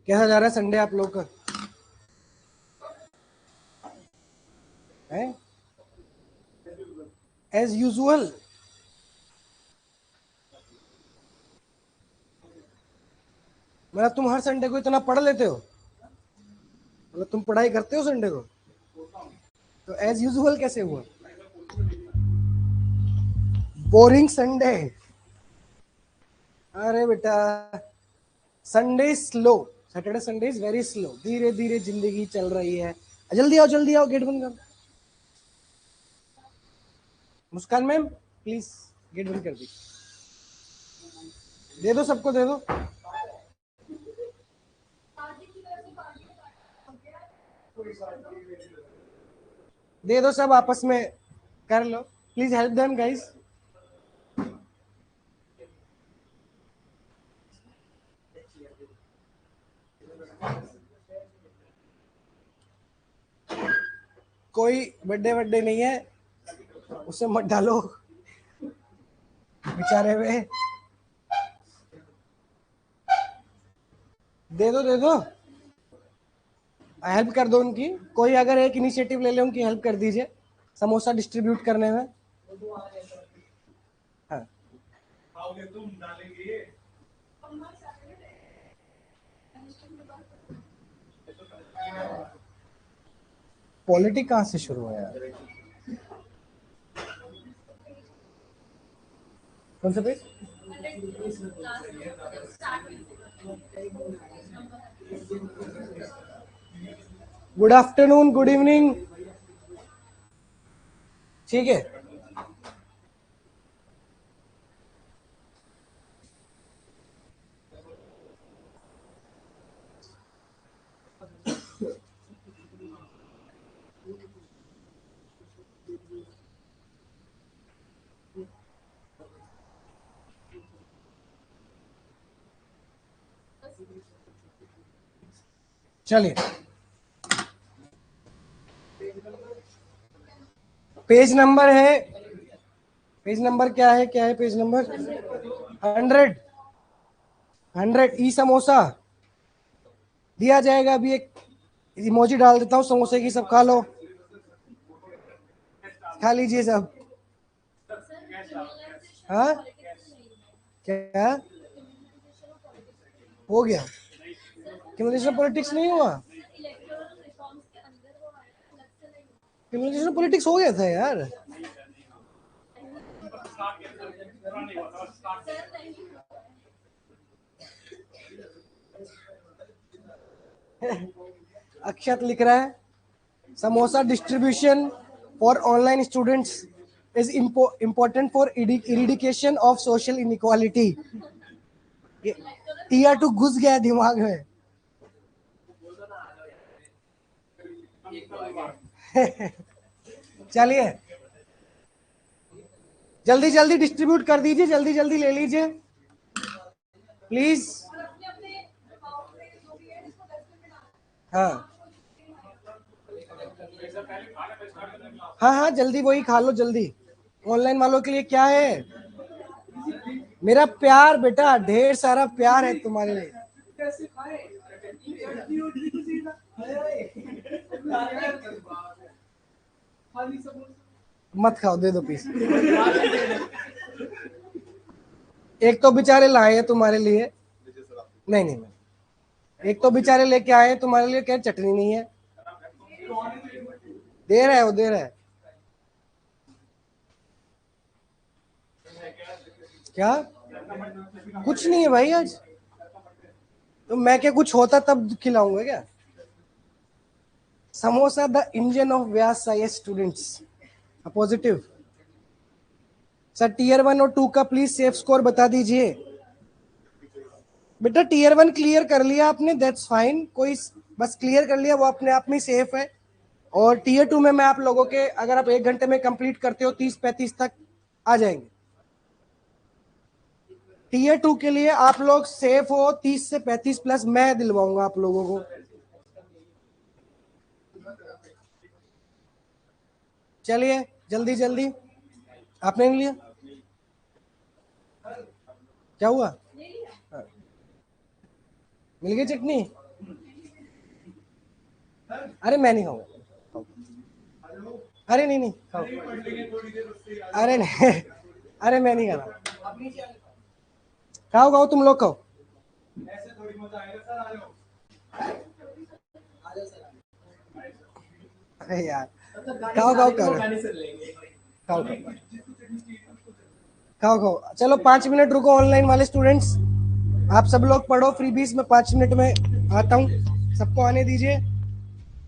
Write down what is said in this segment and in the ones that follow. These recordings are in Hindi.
कैसा जा रहा है संडे आप लोग का? है एज यूजुअल। मतलब तुम हर संडे को इतना पढ़ लेते हो? मतलब तुम पढ़ाई करते हो संडे को? तो एज यूजुअल कैसे हुआ? Boring Sunday. अरे बेटा, Sunday slow. Saturday Sunday is very slow. धीरे धीरे जिंदगी चल रही है। जल्दी आओ, गेट बंद कर। मुस्कान मैम प्लीज, गेट बंद कर दी। दे दो, सबको दे दो। दे दो, सब आपस में कर लो। Please help them guys. कोई बर्थडे बर्थडे नहीं है, उसे मत डालो बेचारे में। दे दो, दे दो, हेल्प कर दो उनकी। कोई अगर एक इनिशिएटिव ले ले, उनकी हेल्प कर दीजिए समोसा डिस्ट्रीब्यूट करने में। हाँ। पॉलिटिक कहाँ से शुरू है यार? कौन सा page? Good afternoon, good evening. ठीक है, चलिए। पेज नंबर है, पेज नंबर क्या है? क्या है पेज नंबर? 100। 100 ई समोसा दिया जाएगा। अभी एक इमोजी डाल देता हूँ समोसे की, सब खा लो। खा लीजिए सब। हाँ, क्या हो गया? कम्युनिकेशन पॉलिटिक्स नहीं हुआ? कम्युनिकेशन पॉलिटिक्स हो गया था यार। अक्षत लिख रहा है, samosa distribution for online students is important for eradication of social inequality. Tier 2 घुस गया दिमाग में। चलिए, जल्दी जल्दी डिस्ट्रीब्यूट कर दीजिए, जल्दी जल्दी ले लीजिए प्लीज। हाँ हाँ हाँ, जल्दी वही खा लो जल्दी। ऑनलाइन वालों के लिए क्या है? मेरा प्यार बेटा, ढेर सारा प्यार है तुम्हारे लिए। मत खाओ, दे दो पीस। एक तो बेचारे लाए हैं तुम्हारे लिए। नहीं नहीं, एक तो बेचारे लेके आए हैं तुम्हारे लिए, क्या चटनी नहीं है? दे रहा है, वो दे रहा है। क्या? कुछ नहीं है भाई आज। तो मैं क्या, कुछ होता तब खिलाऊंगा क्या? Samosa the engine of Vyas IAS students. Positive. Sir tier 1 और 2 का प्लीज सेफ स्कोर बता दीजिए। बेटा टीयर 1 क्लियर कर लिया आपने, दैट्स फाइन। कोई बस क्लियर कर लिया, वो अपने आप में सेफ है। और टीयर 2 में मैं आप लोगों के, अगर आप 1 घंटे में कंप्लीट करते हो 30-35 तक आ जाएंगे। टीयर 2 के लिए आप लोग सेफ हो, 30 से 35 प्लस मैं दिलवाऊंगा आप लोगों को। चलिए जल्दी जल्दी। आपने नहीं लिया? क्या हुआ? हाँ, मिल गई चटनी? अरे मैं नहीं खाऊंगा। अरे नहीं नहीं खाओ। अरे नहीं अरे मैं नहीं खाना। खाओ खाओ तुम लोग खाओ। अरे यार खाओ खाओ खाओ खाओ खाओ खाओ। चलो 5 मिनट रुको ऑनलाइन वाले स्टूडेंट्स। आप सब लोग पढ़ो फ्री बीस में 5 मिनट में आता हूँ। सबको आने दीजिए।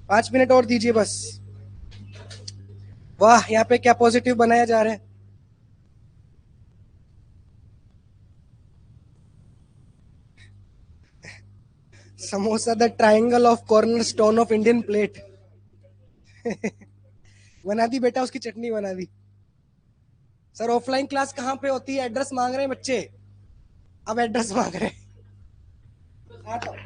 5 मिनट और दीजिए बस। वाह यहाँ पे क्या पॉजिटिव बनाया जा रहा है। Samosa the triangle of corner stone of Indian plate. बना दी बेटा उसकी चटनी बना दी। सर ऑफलाइन क्लास कहाँ पे होती है? एड्रेस मांग रहे हैं बच्चे। अब एड्रेस मांग रहे हैं। आता हूँ।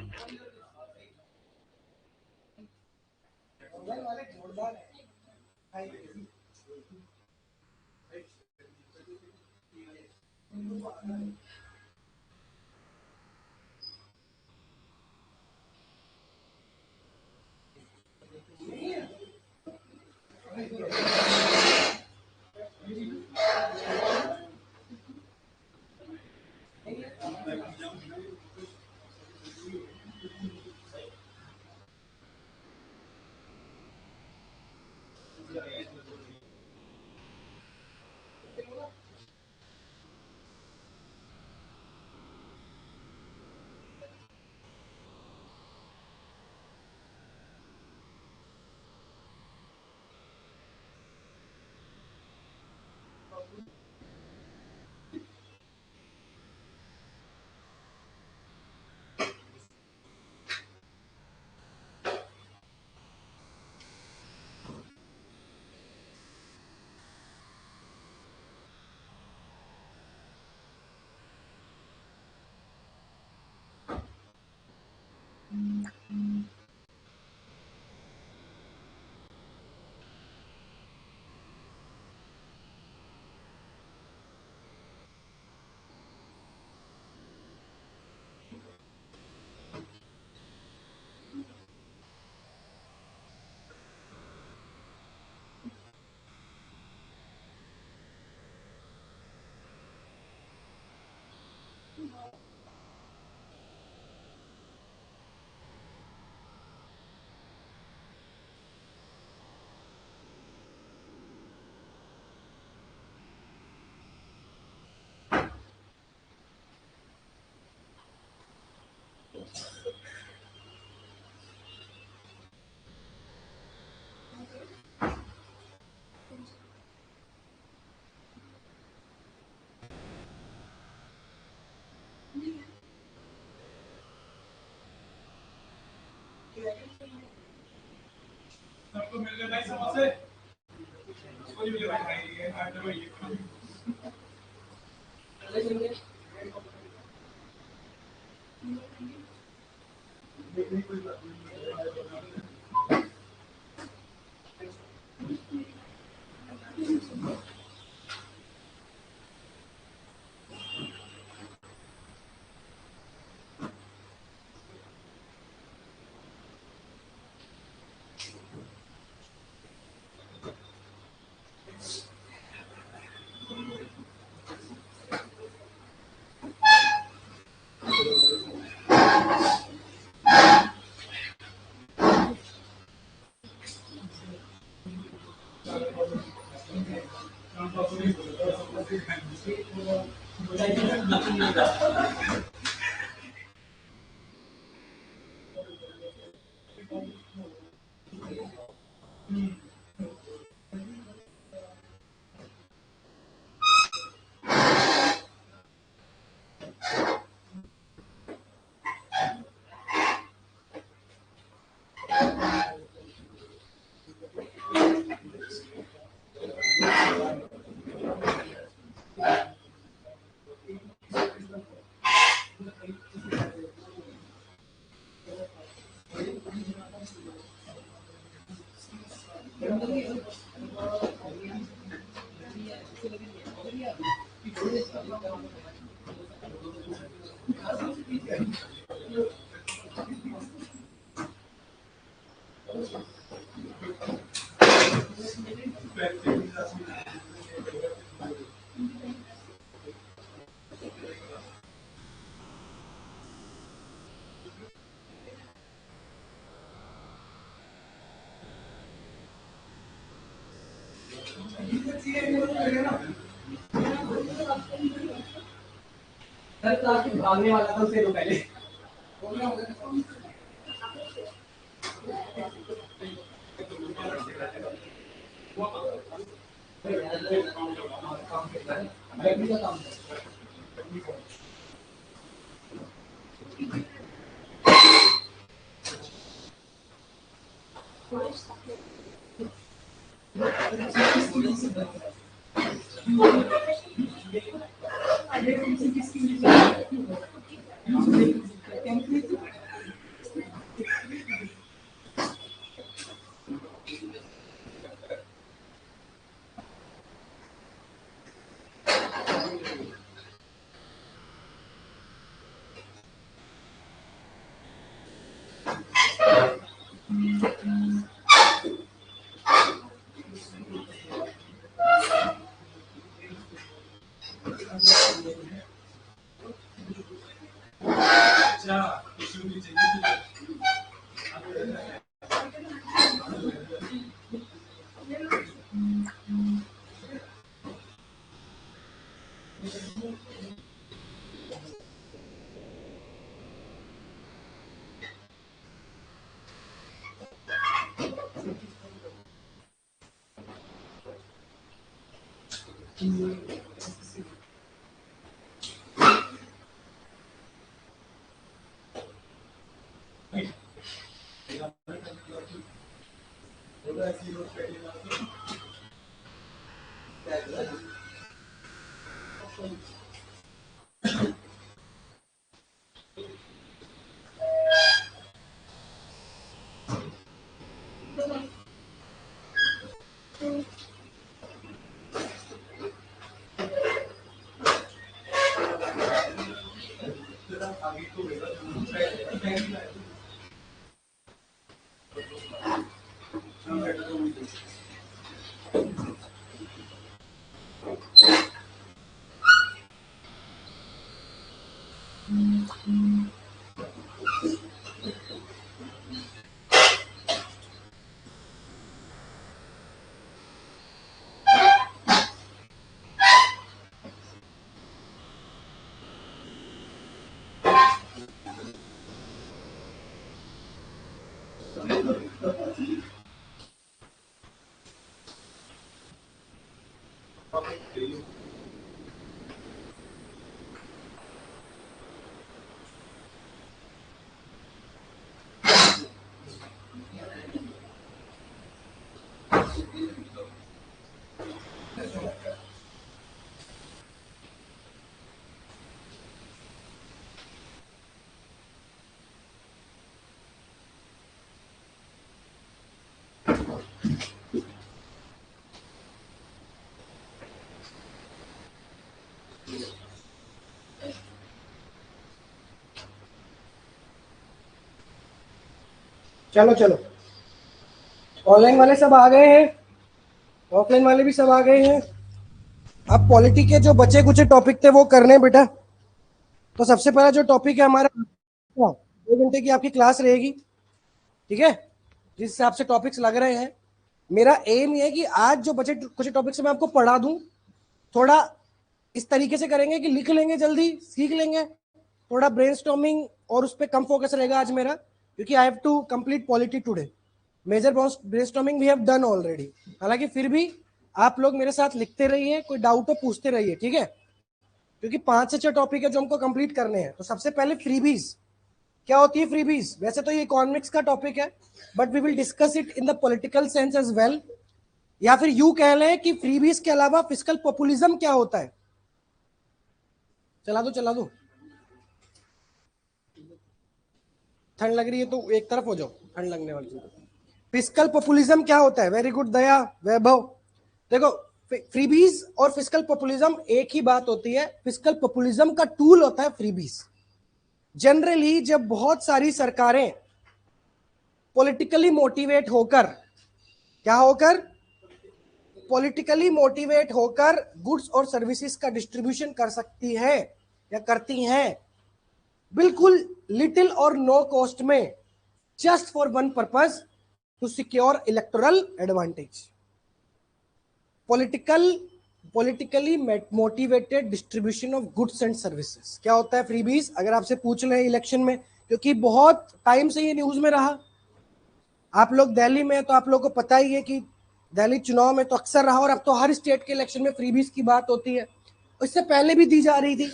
भागने वाला था उससे पहले। चलो चलो, ऑनलाइन वाले सब आ गए हैं, ऑफलाइन वाले भी सब आ गए हैं। अब पॉलिटी के जो बचे कुछ टॉपिक थे वो करने बेटा। तो सबसे पहला जो टॉपिक है हमारा, 2 घंटे की आपकी क्लास रहेगी, ठीक है, जिस हिसाब से टॉपिक्स लग रहे हैं। मेरा एम ये है कि आज जो बचे कुछ टॉपिक्स मैं आपको पढ़ा दूं, थोड़ा इस तरीके से करेंगे कि लिख लेंगे, जल्दी सीख लेंगे, थोड़ा ब्रेनस्टॉर्मिंग और उस पर कम फोकस रहेगा आज मेरा, क्योंकि I have to complete polity today. Major brainstorming we have done already. हालांकि फिर भी आप लोग मेरे साथ लिखते रहिए, कोई डाउट हो पूछते रहिए, ठीक है, क्योंकि 5 से 6 टॉपिक है जो हमको कंप्लीट करने हैं। तो सबसे पहले फ्रीबीज क्या होती है। फ्रीबीज वैसे तो ये इकोनॉमिक्स का टॉपिक है, but we will discuss it in the political sense as well, या फिर यू कह लें कि फ्रीबीज के अलावा फिस्कल पॉपुलिज्म क्या होता है। चला दो चला दो, ठंड लग रही है तो एक तरफ हो जाओ, ठंड लगने वाली चीज। फिस्कल पॉपुलिज्म क्या होता है, वेरी गुड दया वैभव। देखो, फ्रीबीज और फिस्कल पॉपुलिज्म एक ही बात होती है। फिस्कल पॉपुलिज्म का टूल होता है फ्रीबीज। जनरली जब बहुत सारी सरकारें पॉलिटिकली मोटिवेट होकर, क्या होकर, पॉलिटिकली मोटिवेट होकर गुड्स और सर्विसेज का डिस्ट्रीब्यूशन कर सकती है या करती हैं, बिल्कुल लिटिल और नो कॉस्ट में, just for one purpose, to secure electoral advantage. Politically motivated distribution of goods and services. क्या होता है फ्रीबीज? अगर आपसे पूछ ले इलेक्शन में, क्योंकि बहुत टाइम से ये न्यूज में रहा, आप लोग दिल्ली में तो आप लोगों को पता ही है कि दिल्ली चुनाव में तो अक्सर रहा, और अब तो हर स्टेट के इलेक्शन में फ्रीबीज की बात होती है। इससे पहले भी दी जा रही थी।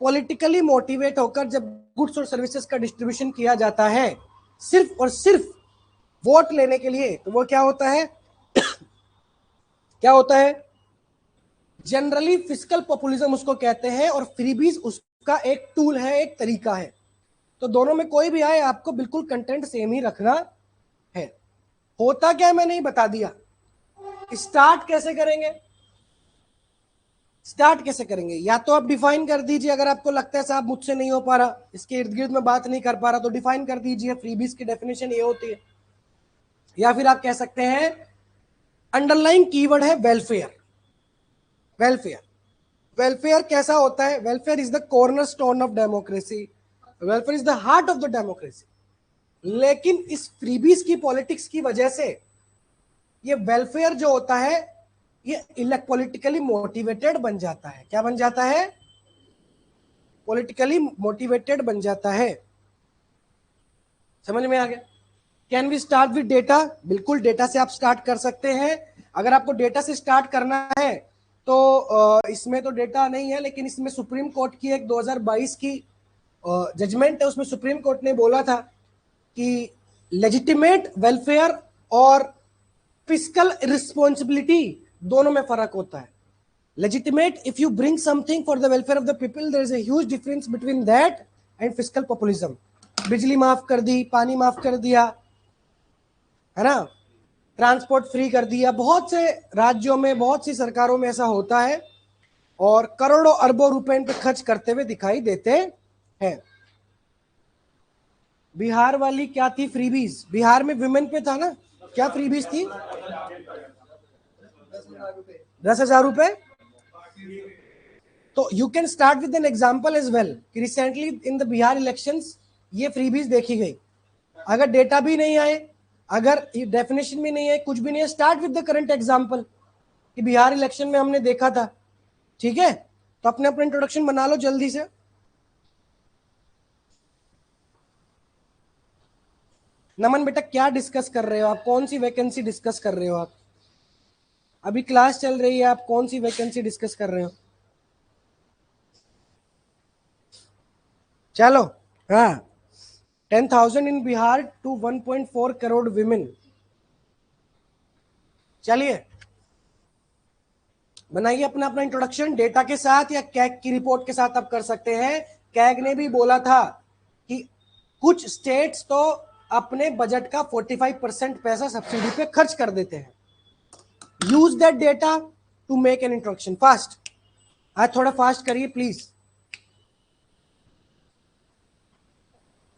पॉलिटिकली मोटिवेट होकर जब गुड्स और सर्विसेज का डिस्ट्रीब्यूशन किया जाता है सिर्फ और सिर्फ वोट लेने के लिए, तो वो क्या होता है क्या होता है? जनरली फिस्कल पॉपुलिज्म उसको कहते हैं, और फ्रीबीज उसका एक टूल है, एक तरीका है। तो दोनों में कोई भी आए, आपको बिल्कुल कंटेंट सेम ही रखना है। होता क्या है मैंने ही बता दिया। स्टार्ट कैसे करेंगे? या तो आप डिफाइन कर दीजिए, अगर आपको लगता है साहब मुझसे नहीं हो पा रहा, इसके इर्द गिर्द में बात नहीं कर पा रहा, तो डिफाइन कर दीजिए फ्रीबीज की डेफिनेशन ये होती है। या फिर आप कह सकते हैं अंडरलाइन कीवर्ड है वेलफेयर। वेलफेयर कैसा होता है? Welfare is the corner stone of democracy, welfare is the heart of the democracy. लेकिन इस फ्रीबीज की पॉलिटिक्स की वजह से ये वेलफेयर जो होता है ये पॉलिटिकली मोटिवेटेड बन जाता है। क्या बन जाता है? पॉलिटिकली मोटिवेटेड बन जाता है। समझ में आ गया? Can we start with data? बिल्कुल, डेटा से आप स्टार्ट कर सकते हैं। अगर आपको डेटा से स्टार्ट करना है तो इसमें तो डेटा नहीं है, लेकिन इसमें सुप्रीम कोर्ट की एक 2022 की जजमेंट है। उसमें सुप्रीम कोर्ट ने बोला था कि लेजिटिमेट वेलफेयर और फिस्कल रिस्पॉन्सिबिलिटी दोनों में फर्क होता है। Legitimate, if you bring something for the welfare of the people, there is a huge difference between that and fiscal populism. बिजली माफ कर दी, पानी माफ कर दिया, है ना, ट्रांसपोर्ट फ्री कर दिया। बहुत से राज्यों में, बहुत सी सरकारों में ऐसा होता है, और करोड़ों अरबों रुपए इन पे खर्च करते हुए दिखाई देते हैं। बिहार वाली क्या थी फ्रीबीज? बिहार में विमेन पे था ना, क्या फ्रीबीज थी? 10,000 रुपए। तो you can start with an example as well कि recently in the Bihar elections ये फ्रीबीज देखी गई। अगर डेटा भी नहीं आए, अगर डेफिनेशन भी नहीं है, कुछ भी नहीं है, start with the current example कि बिहार इलेक्शन में हमने देखा था। ठीक है, तो अपने अपना इंट्रोडक्शन बना लो जल्दी से। नमन बेटा, क्या डिस्कस कर रहे हो आप? कौन सी वैकेंसी डिस्कस कर रहे हो आप? अभी क्लास चल रही है, आप कौन सी वैकेंसी डिस्कस कर रहे हो? चलो, हाँ, 10,000 इन बिहार टू 1.4 करोड़ विमेन। चलिए बनाइए अपना अपना इंट्रोडक्शन डेटा के साथ या कैग की रिपोर्ट के साथ आप कर सकते हैं। कैग ने भी बोला था कि कुछ स्टेट्स तो अपने बजट का 45% पैसा सब्सिडी पे खर्च कर देते हैं। Use that data to make an introduction fast. आज थोड़ा फास्ट करिए प्लीज।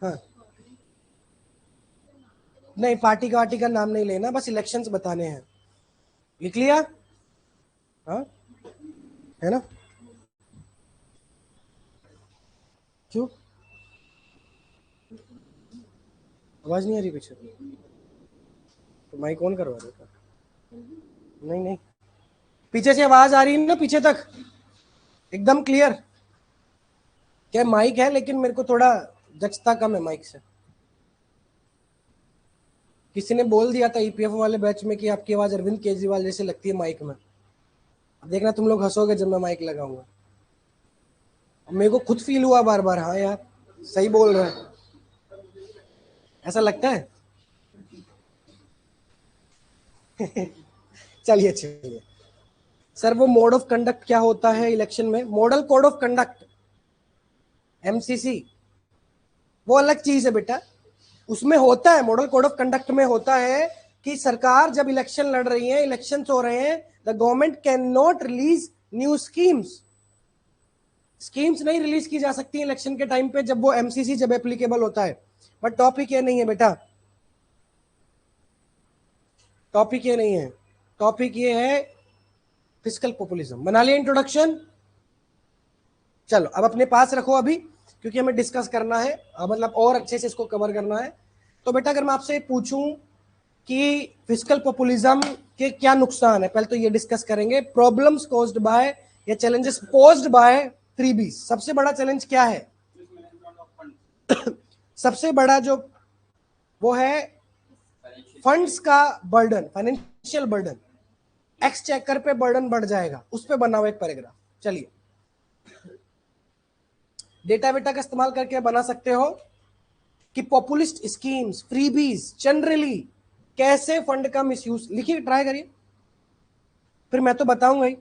हाँ, नहीं, पार्टी का नाम नहीं लेना, बस इलेक्शंस बताने हैं। लिख लिया? हाँ, है ना? क्यों आवाज नहीं आ रही पीछे? तो माइक ऑन करवा देता। नहीं नहीं, पीछे से आवाज आ रही है ना, पीछे तक एकदम क्लियर। क्या माइक है, लेकिन मेरे को थोड़ा दक्षता कम है माइक से। किसी ने बोल दिया था ईपीएफ वाले बैच में कि आपकी आवाज अरविंद केजरीवाल जैसे लगती है माइक में। अब देखना तुम लोग हंसोगे जब मैं माइक लगाऊंगा। मेरे को खुद फील हुआ बार बार, हाँ यार सही बोल रहा है, ऐसा लगता है। चलिए चलिए सर, वो मोड ऑफ कंडक्ट क्या होता है इलेक्शन में? Model code of conduct, MCC, वो अलग चीज है बेटा। उसमें होता है, मॉडल कोड ऑफ कंडक्ट में होता है कि सरकार जब इलेक्शन लड़ रही है, इलेक्शन हो रहे हैं, the government can not release new schemes नहीं रिलीज की जा सकती इलेक्शन के टाइम पे, जब वो एमसीसी जब एप्लीकेबल होता है। बट टॉपिक ये नहीं है बेटा, टॉपिक ये नहीं है, टॉपिक ये है फिस्कल पॉपुलिज्म। बना लिया इंट्रोडक्शन? चलो अब अपने पास रखो अभी, क्योंकि हमें डिस्कस करना है, मतलब और अच्छे से इसको कवर करना है। तो बेटा अगर मैं आपसे पूछूं कि फिस्कल पॉपुलिज्म के क्या नुकसान है, पहले तो ये डिस्कस करेंगे। प्रॉब्लम्स कॉज्ड बाय या चैलेंजेस पोज्ड बाय फ्रीबीज। सबसे बड़ा चैलेंज क्या है? सबसे बड़ा जो वो है फंड्स का बर्डन, फाइनेंशियल बर्डन। एक्सचेकर पे बर्डन बढ़ जाएगा, उस पे बना हुआ एक पैराग्राफ। चलिए, डेटा बेटा का इस्तेमाल करके बना सकते हो कि पॉपुलिस्ट स्कीम्स, फ्रीबीज जनरली कैसे फंड का मिसयूज। लिखिए, ट्राई करिए, फिर मैं तो बताऊंगा ही।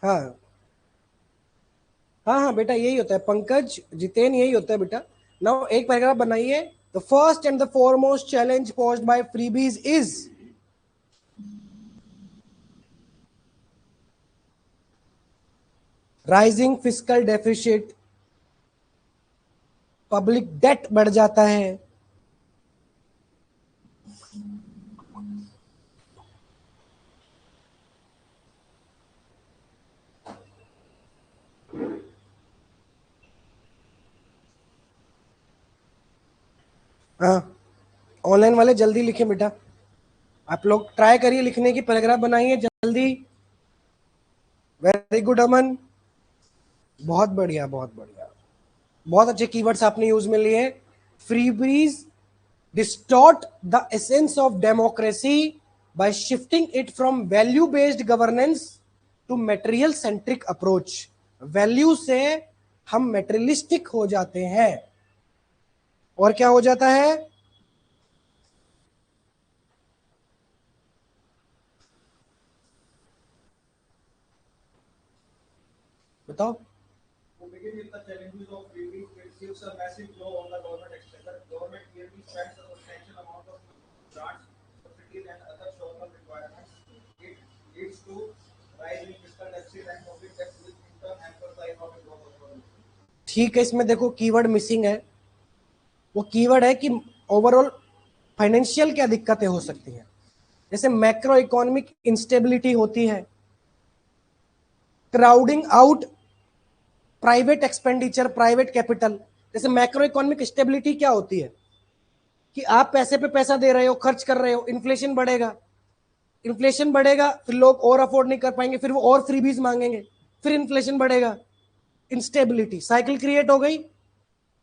हाँ हाँ हाँ बेटा, यही होता है पंकज, जितेन, यही होता है बेटा। नाउ एक पैराग्राफ बनाइए। The first and the foremost challenge posed by freebies is rising fiscal deficit. Public debt बढ़ जाता है। हाँ, ऑनलाइन वाले जल्दी लिखे बेटा, आप लोग ट्राई करिए लिखने की, पैराग्राफ बनाइए जल्दी। वेरी गुड अमन, बहुत बढ़िया बहुत बढ़िया, बहुत अच्छे कीवर्ड्स आपने यूज में लिए। Freebies distort the essence of democracy by shifting it from value based governance to material centric approach। Value से हम मेटेरियलिस्टिक हो जाते हैं, और क्या हो जाता है? बताओ। ठीक है, इसमें देखो कीवर्ड मिसिंग है। वो कीवर्ड है कि ओवरऑल फाइनेंशियल क्या दिक्कतें हो सकती हैं, जैसे मैक्रो इकोनॉमिक इंस्टेबिलिटी होती है, crowding out private expenditure, private capital. जैसे मैक्रो इकोनॉमिक स्टेबिलिटी क्या होती है कि आप पैसे पे पैसा दे रहे हो, खर्च कर रहे हो, इन्फ्लेशन बढ़ेगा, इन्फ्लेशन बढ़ेगा, फिर लोग और अफोर्ड नहीं कर पाएंगे, फिर वो और फ्रीबीज मांगेंगे, फिर इन्फ्लेशन बढ़ेगा, इंस्टेबिलिटी, साइकिल क्रिएट हो गई।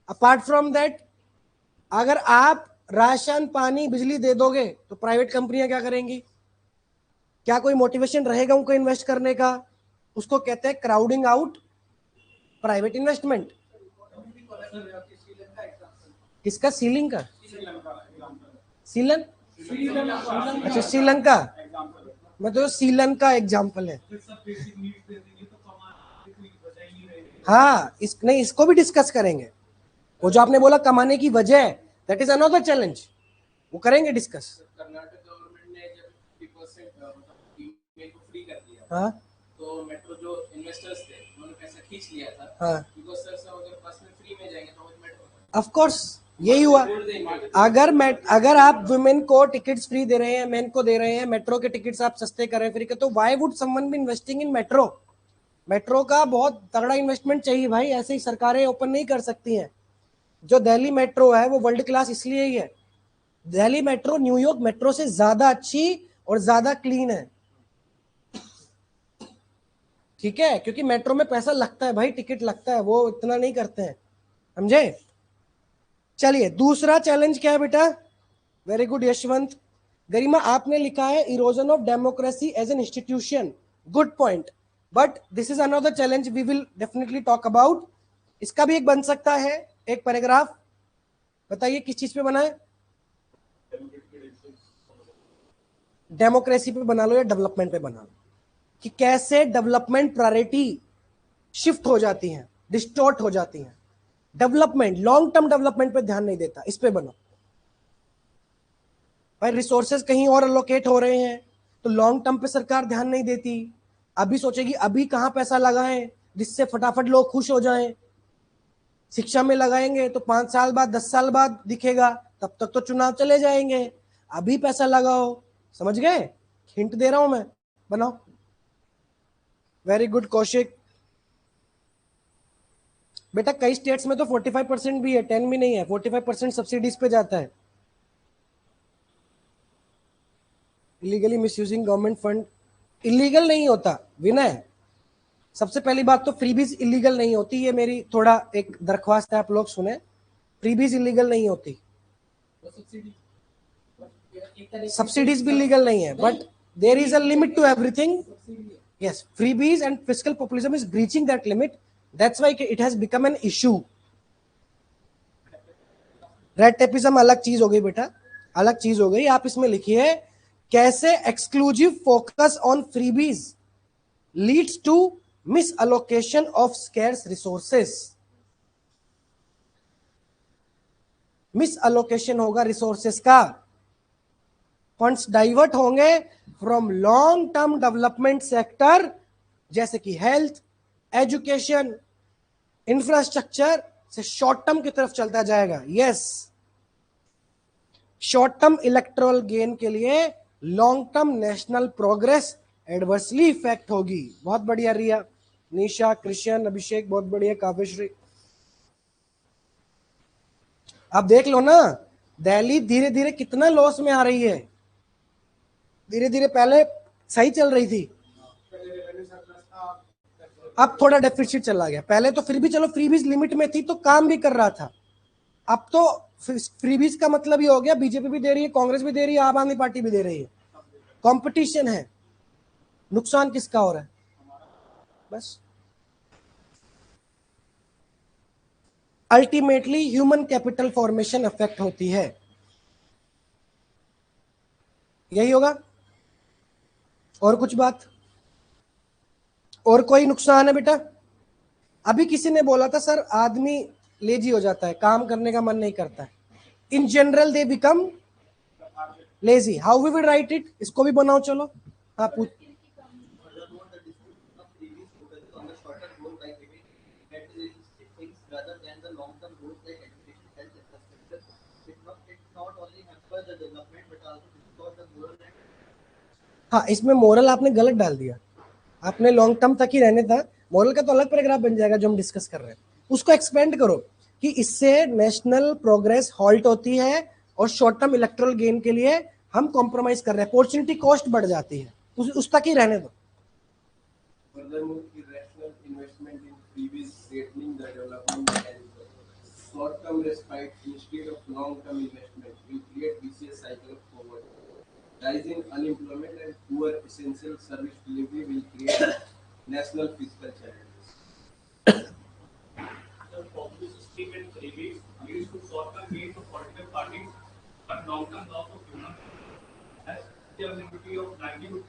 अपार्ट फ्रॉम दैट, अगर आप राशन पानी बिजली दे दोगे तो प्राइवेट कंपनियां क्या करेंगी? क्या कोई मोटिवेशन रहेगा उनको इन्वेस्ट करने का? उसको कहते हैं क्राउडिंग आउट प्राइवेट इन्वेस्टमेंट। किसका? सीलिंग का? सीलन, अच्छा श्रीलंका, मतलब श्रीलंका एग्जाम्पल है। हाँ, इस नहीं, इसको भी डिस्कस करेंगे। वो जो आपने बोला कमाने की वजह, दैट इज अनदर चैलेंज, वो करेंगे डिस्कस। कर्नाटक गवर्नमेंट ने जब 50% ईमेल को फ्री कर दिया, हाँ, तो मेट्रो जो इन्वेस्टर्स थे उन्होंने पैसा खींच लिया था। हाँ, बिकॉज सर सब अगर बस में फ्री में जाएंगे तो मेट्रो, ऑफ कोर्स यही हुआ। अगर आप वुमेन को टिकट्स फ्री दे रहे हैं, मेन को दे रहे हैं, मेट्रो के टिकट्स आप सस्ते कर रहे हैं फ्री के, तो why would someone be investing in metro? Metro का बहुत तगड़ा इन्वेस्टमेंट चाहिए भाई, ऐसे ही सरकारें ओपन नहीं कर सकती हैं। जो दिल्ली मेट्रो है वो वर्ल्ड क्लास इसलिए ही है। दिल्ली मेट्रो न्यूयॉर्क मेट्रो से ज्यादा अच्छी और ज्यादा क्लीन है, ठीक है, क्योंकि मेट्रो में पैसा लगता है भाई, टिकट लगता है, वो इतना नहीं करते हैं, समझे? चलिए, दूसरा चैलेंज क्या है बेटा? Very good Yashwant. गरिमा आपने लिखा है erosion of democracy as an institution, good point, but this is another challenge we will definitely talk about. इसका भी एक बन सकता है एक पैराग्राफ, बताइए किस चीज पे बना है? डेमोक्रेसी पे बना लो या डेवलपमेंट पे बना लो, कि कैसे डेवलपमेंट प्रायोरिटी शिफ्ट हो जाती हैं, डिस्टॉर्ट हो जाती हैं। डेवलपमेंट, लॉन्ग टर्म डेवलपमेंट पे ध्यान नहीं देता, इस पे बनो। भाई रिसोर्सेज कहीं और अलोकेट हो रहे हैं, तो लॉन्ग टर्म पे सरकार ध्यान नहीं देती, अभी सोचेगी अभी कहाँ पैसा लगाएं जिससे फटाफट लोग खुश हो जाएं। शिक्षा में लगाएंगे तो 5 साल बाद 10 साल बाद दिखेगा, तब तक तो चुनाव चले जाएंगे, अभी पैसा लगाओ। समझ गए? हिंट दे रहा हूं मैं, बनाओ। Very good Kaushik. बेटा कई स्टेट्स में तो 45% भी है, 10 भी नहीं है, 45% सब्सिडीज पे जाता है। Illegally misusing government fund, illegal नहीं होता विनय। सबसे पहली बात तो फ्रीबीज इलीगल नहीं होती, ये मेरी थोड़ा एक दरख्वास्त है, आप लोग सुने, फ्रीबीज इलीगल नहीं होती, सब्सिडीज भी लीगल नहीं है, but there is a limit to everything. yes, freebies and fiscal populism is breaching that limit, that's why it has become an issue। Red tapism अलग चीज हो गई बेटा, अलग चीज हो गई। आप इसमें लिखिए कैसे exclusive focus on freebies leads to misallocation of scarce resources. Misallocation होगा रिसोर्सेस का, फंड्स डाइवर्ट होंगे from long term development sector जैसे कि हेल्थ, एजुकेशन, इंफ्रास्ट्रक्चर से शॉर्ट टर्म की तरफ चलता जाएगा। Yes, short term electoral gain के लिए long term national progress adversely effect होगी। बहुत बढ़िया रिया, निशा, कृष्ण, अभिषेक, बहुत बढ़िया, काव्यश्री। आप देख लो ना, दिल्ली धीरे धीरे कितना लॉस में आ रही है, धीरे धीरे पहले सही चल रही थी, अब थोड़ा डेफिसिट चला गया। पहले तो फिर भी चलो फ्रीबीज लिमिट में थी तो काम भी कर रहा था, अब तो फ्रीबीज का मतलब ये हो गया बीजेपी भी दे रही है, कांग्रेस भी दे रही है, आम आदमी पार्टी भी दे रही है, कंपटीशन है, नुकसान किसका हो रहा है? बस ultimately human capital formation effect होती है, यही होगा। और कुछ बात, और कोई नुकसान है बेटा? अभी किसी ने बोला था सर आदमी लेजी हो जाता है, काम करने का मन नहीं करता है, in general they become lazy, how we will write it, इसको भी बनाओ चलो। हाँ पूछ। हाँ इसमें मोरल आपने गलत डाल दिया, आपने लॉन्ग टर्म तक ही रहने था, मोरल का तो अलग पैराग्राफ बन जाएगा जो हम डिस्कस कर रहे हैं, उसको एक्सपेंड करो कि इससे नेशनल प्रोग्रेस हॉल्ट होती है और शॉर्ट टर्म इलेक्टोरल गेन के लिए हम कॉम्प्रोमाइज कर रहे हैं, अपॉर्चुनिटी कॉस्ट बढ़ जाती है, उस तक ही रहने दो। Furthermore, irrational investment in freebies threatening the development and short-term respite instead of long-term investment will create vicious cycle of poverty. Rising unemployment and poor essential service delivery will create national fiscal challenges. The populist scheme and freebies leads to short-term gains of political parties, but long-term loss of human as the availability of livelihood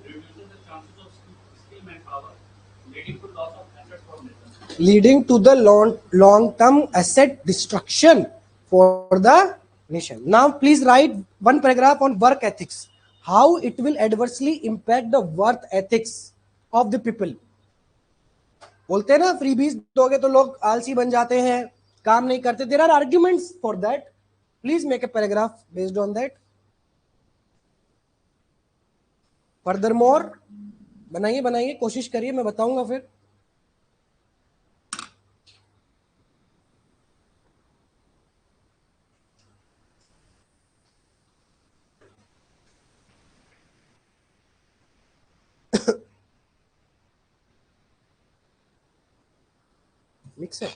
reduces the chances of skill manpower, leading to loss of assets for nations. Leading to the long-term asset destruction for the nation. Now please write one paragraph on work ethics, how it will adversely impact the work ethics of the people। बोलते हैं ना फ्रीबीज दोगे तो लोग आलसी बन जाते हैं, काम नहीं करते, there are arguments for that, please make a paragraph based on that. Further more बनाइए बनाइए, कोशिश करिए, मैं बताऊंगा फिर। मिक्स है।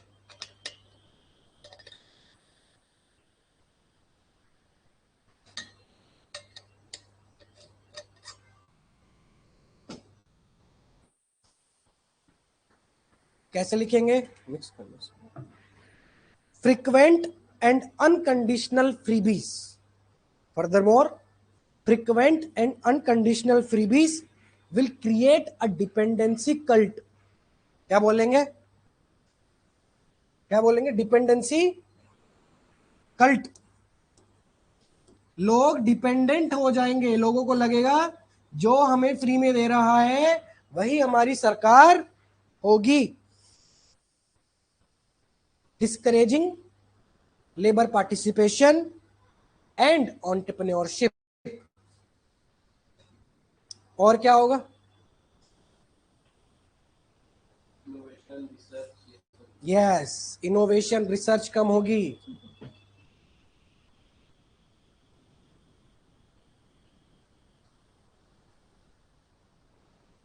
कैसे लिखेंगे? मिक्स कर लो। Frequent and unconditional freebies, furthermore frequent and unconditional freebies will create a dependency cult। क्या बोलेंगे? क्या बोलेंगे? डिपेंडेंसी कल्ट, लोग डिपेंडेंट हो जाएंगे, लोगों को लगेगा जो हमें फ्री में दे रहा है वही हमारी सरकार होगी। Discouraging labour participation and entrepreneurship. और क्या होगा? Innovation research. Yes, innovation research कम होगी।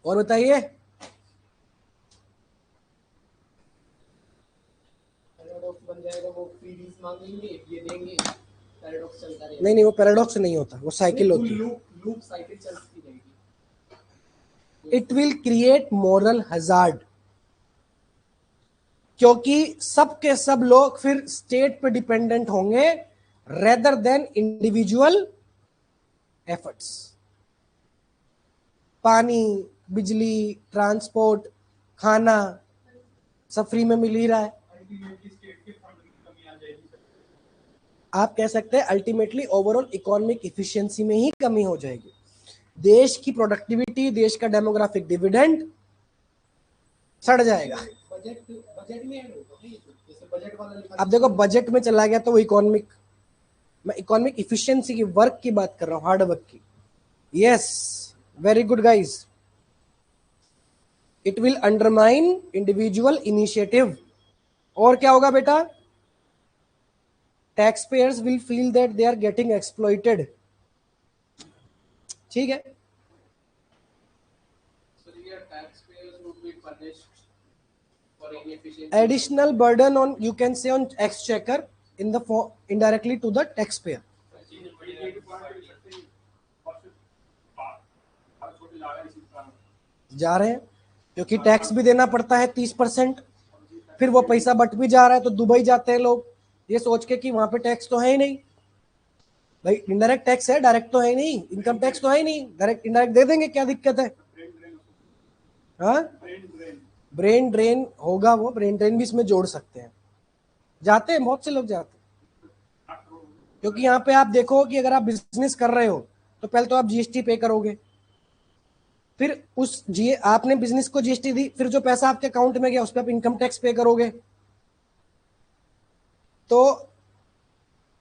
और बताइए। पैराडॉक्स बन जाएगा, वो फ्रीबीज मांगेंगे, ये देंगे, पैराडॉक्स चलता रहेगा। नहीं, वो पैराडॉक्स नहीं होता, वो साइकिल होती है। लूप साइकिल चलती रहेगी। It will create moral hazard, क्योंकि सब के सब लोग फिर स्टेट पे डिपेंडेंट होंगे रेदर देन इंडिविजुअल एफर्ट्स। पानी, बिजली, ट्रांसपोर्ट, खाना सब फ्री में मिल ही रहा है। अल्टीमेटली स्टेट के फंड की कमी आ जाएगी। आप कह सकते हैं अल्टीमेटली ओवरऑल इकोनॉमिक इफिशिएंसी में ही कमी हो जाएगी। देश की प्रोडक्टिविटी, देश का डेमोग्राफिक डिविडेंड सड़ जाएगा। बजट में ऐड होगा ना ये तो, जैसे बजट वाला लिखा। अब देखो बजट में चला गया तो वो इकोनॉमिक, मैं इकोनॉमिक इफिशिएंसी की, वर्क की बात कर रहा हूं, हार्ड वर्क की। Yes, very good guys. It will undermine individual initiative. और क्या होगा बेटा? Tax payers will feel that they are getting exploited. ठीक है। So your taxpayers would be punished for inefficiency. Additional burden on, you can say, on exchequer in the form indirectly to the taxpayer. जा रहे हैं क्योंकि टैक्स भी देना पड़ता है 30%, फिर वो पैसा बट भी जा रहा है तो दुबई जाते हैं लोग ये सोच के कि वहां पे टैक्स तो है ही नहीं। भाई इनडायरेक्ट टैक्स है, डायरेक्ट तो है ही नहीं, इनकम टैक्स तो है ही नहीं, डायरेक्ट इंडायरेक्ट दे देंगे, क्या दिक्कत है? हाँ, ब्रेन ड्रेन होगा, वो ब्रेन ड्रेन भी इसमें जोड़ सकते हैं। जाते हैं, बहुत से लोग जाते हैं, क्योंकि यहाँ पे आप देखो कि अगर आप बिजनेस कर रहे हो तो पहले तो आप जीएसटी पे करोगे, फिर उस आपने बिजनेस को जीएसटी दी, फिर जो पैसा आपके अकाउंट में गया उस पर आप इनकम टैक्स पे करोगे। तो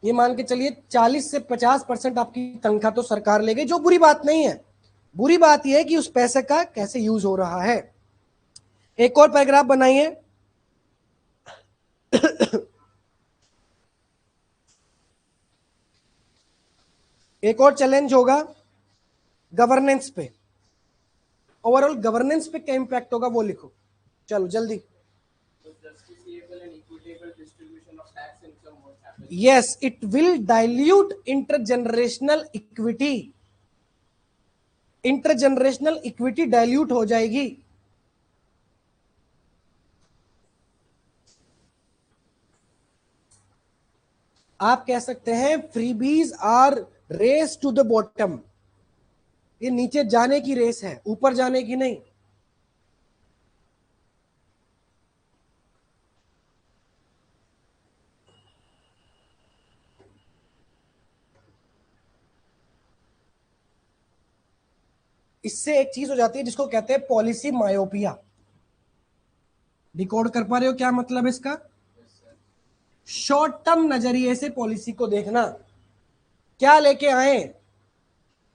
ये मान के चलिए 40 से 50% आपकी तनख्वाह तो सरकार ले गई, जो बुरी बात नहीं है। बुरी बात यह है कि उस पैसे का कैसे यूज हो रहा है। एक और पैराग्राफ बनाइए। एक और चैलेंज होगा गवर्नेंस पे। ओवरऑल गवर्नेंस पे क्या इंपैक्ट होगा वो लिखो, चलो जल्दी। Justiciable and equitable distribution of tax income won't happen. Yes, it will dilute intergenerational equity. Intergenerational equity dilute हो जाएगी। आप कह सकते हैं freebies are race to the bottom. ये नीचे जाने की रेस है, ऊपर जाने की नहीं। इससे एक चीज हो जाती है जिसको कहते हैं पॉलिसी मायोपिया। डिकोड कर पा रहे हो क्या मतलब इसका? शॉर्ट टर्म नजरिए से पॉलिसी को देखना, क्या लेके आए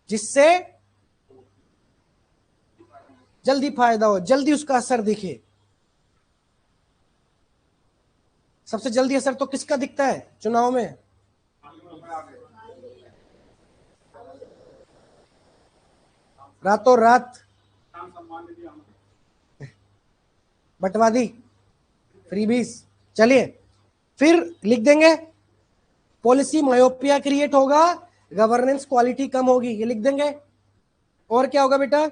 जिससे जल्दी फायदा हो, जल्दी उसका असर दिखे। सबसे जल्दी असर तो किसका दिखता है चुनाव में? रातों रात बंटवा दी फ्रीबीज। चलिए फिर लिख देंगे पॉलिसी मायोपिया क्रिएट होगा, गवर्नेंस क्वालिटी कम होगी, ये लिख देंगे। और क्या होगा बेटा?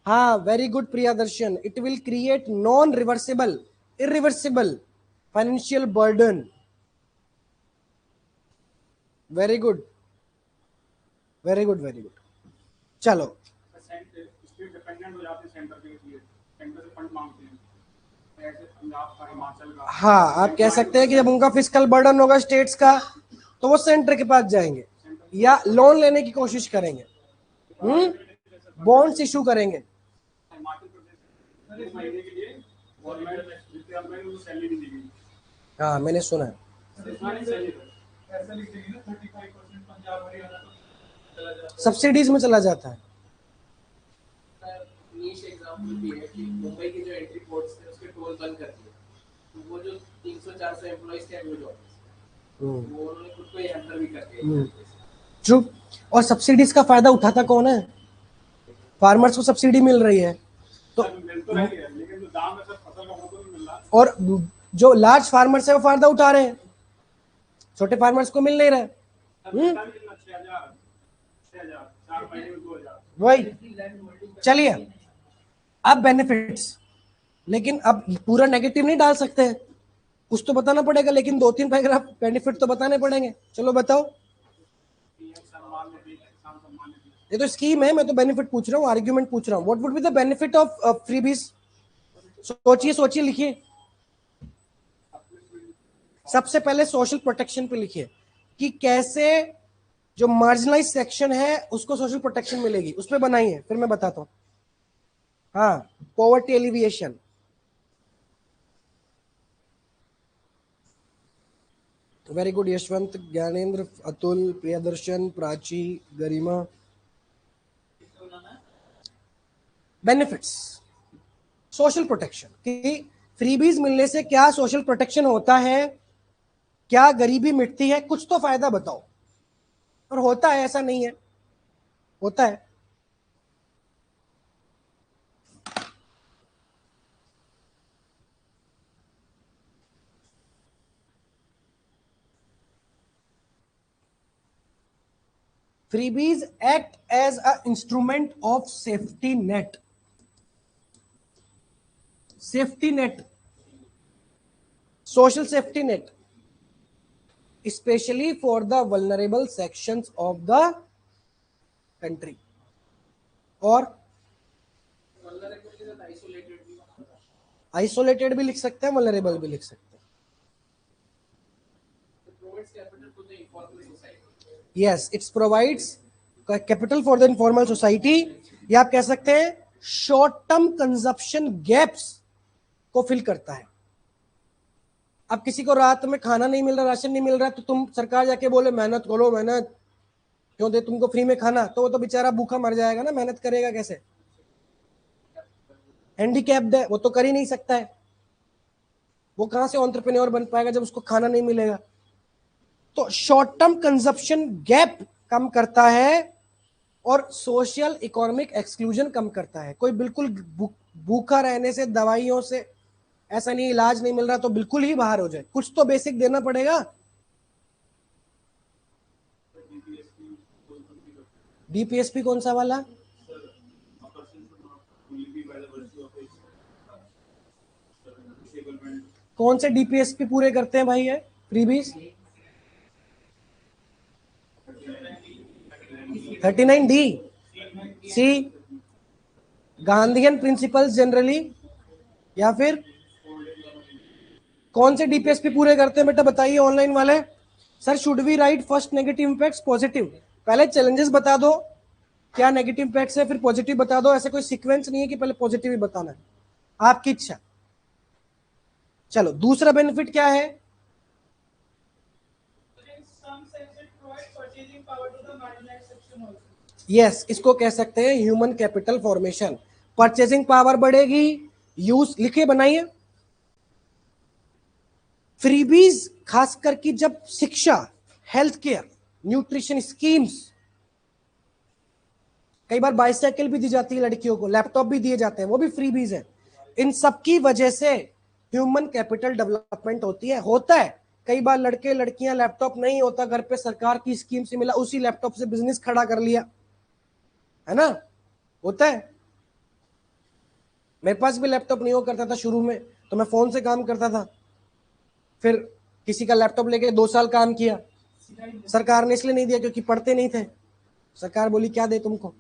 हाँ, very good Priyadarshan. It will create non reversible, irreversible financial burden. Very good, very good, very good. चलो स्टेट डिपेंडेंट हो जाते हैं सेंटर के लिए, सेंटर से फंड मांगते हैं, ऐसे पंजाब का, हिमाचल का। हाँ, आप कह सकते हैं कि जब उनका फिस्कल बर्डन होगा स्टेट्स का तो वो सेंटर के पास जाएंगे। सेंटर या लोन लेने की कोशिश करेंगे, बॉन्ड्स इशू करेंगे। हिमाचल प्रदेश 2 महीने के लिए गवर्नमेंट रिटायरमेंट को सैलरी नहीं देगी। हाँ मैंने सुना है। ऐसा लिख देगी ना 35% पंजाब हरियाणा को चला जाता है, सब्सिडीज में चला जाता है। नीश एग्जांपल भी है कि मुंबई के जो एंट्री पोर्ट्स थे उसके टोल बंद कर दिए, तो वो जो 300-400 एम्प्लॉइज थे एनुअल ऑफिस, वो उन्होंने खुद को हैम्पर भी कर दिया। ट्रू। और सब्सिडीज का फायदा उठाता कौन है? फार्मर्स को सब्सिडी मिल रही है, तो मिल तो रही है लेकिन जो दाम है सब फसल का वो तो नहीं मिल रहा। और जो लार्ज फार्मर्स है वो फायदा उठा रहे हैं, छोटे फार्मर्स को मिल नहीं रहा है। 6,000 4 महीने में 2,000। वही। चलिए अब बेनिफिट्स, लेकिन अब पूरा नेगेटिव नहीं डाल सकते हैं, कुछ तो बताना पड़ेगा, लेकिन 2-3 पैराग्राफ बेनिफिट तो बताने पड़ेंगे। चलो बताओ। ये तो स्कीम है, मैं तो बेनिफिट पूछ रहा हूँ, आर्ग्यूमेंट पूछ रहा हूँ। What would be the benefit of freebies? सोचिए सोचिए, लिखिए। सबसे पहले सोशल प्रोटेक्शन पे लिखिए कि कैसे जो मार्जिनलाइज सेक्शन है उसको सोशल प्रोटेक्शन मिलेगी, उस पर बनाइए, फिर मैं बताता हूँ। हाँ, poverty alleviation. Very good Yashwant, Gyanendra, Atul, Priyadarshan, Prachi, Garima. Benefits, social protection कि फ्रीबीज मिलने से क्या सोशल प्रोटेक्शन होता है, क्या गरीबी मिटती है, कुछ तो फायदा बताओ। और होता है, ऐसा नहीं है, होता है। Freebies act as an instrument of safety net. Safety net, social safety net, especially for the vulnerable sections of the country. और आइसोलेटेड भी लिख सकते हैं, वल्नरेबल भी लिख सकते हैं। Yes, it provides capital for the informal society, या आप कह सकते हैं शॉर्ट टर्म कंजप्शन गैप्स को फिल करता है। अब किसी को रात में खाना नहीं मिल रहा, राशन नहीं मिल रहा, तो तुम सरकार जाके बोले मेहनत करो, मेहनत क्यों दे तुमको फ्री में खाना, तो वो तो बेचारा भूखा मर जाएगा ना, मेहनत करेगा कैसे? हैंडीकैप्ड है, वो तो कर ही नहीं सकता है, वो कहां से एंटरप्रेन्योर बन पाएगा जब उसको खाना नहीं मिलेगा। तो शॉर्ट टर्म कंजप्शन गैप कम करता है और सोशल इकोनॉमिक एक्सक्लूजन कम करता है। कोई बिल्कुल भूखा रहने से, दवाइयों से, ऐसा नहीं इलाज नहीं मिल रहा तो बिल्कुल ही बाहर हो जाए, कुछ तो बेसिक देना पड़ेगा। डीपीएसपी कौन सा वाला? कौन से डीपीएसपी पूरे करते हैं भाई? है फ्रीबीज 39D, सी गांधीयन प्रिंसिपल्स जनरली, या फिर कौन से डीपीएसपी पूरे करते हैं बेटा बताइए ऑनलाइन वाले। Sir should we write first negative impacts positive? पहले चैलेंजेस बता दो क्या नेगेटिव इंपैक्ट्स है, फिर पॉजिटिव बता दो। ऐसे कोई सीक्वेंस नहीं है कि पहले पॉजिटिव ही बताना है, आपकी इच्छा। चलो दूसरा बेनिफिट क्या है? यस, इसको कह सकते हैं human capital formation. Purchasing power बढ़ेगी, यूज लिखे बनाइए। फ्रीबीज खास करके जब शिक्षा, हेल्थ केयर, न्यूट्रिशन स्कीम्स, कई बार बाइसाइकिल भी दी जाती है लड़कियों को, लैपटॉप भी दिए जाते हैं, वो भी फ्रीबीज है। इन सब की वजह से ह्यूमन कैपिटल डेवलपमेंट होती है। होता है कई बार लड़के लड़कियां, लैपटॉप नहीं होता घर पे, सरकार की स्कीम से मिला, उसी लैपटॉप से बिजनेस खड़ा कर लिया, है ना, होता है। मेरे पास भी लैपटॉप नहीं हो करता था शुरू में, तो मैं फोन से काम करता था, फिर किसी का लैपटॉप लेके 2 साल काम किया। सरकार ने इसलिए नहीं दिया क्योंकि पढ़ते नहीं थे, सरकार बोली क्या दे तुमको,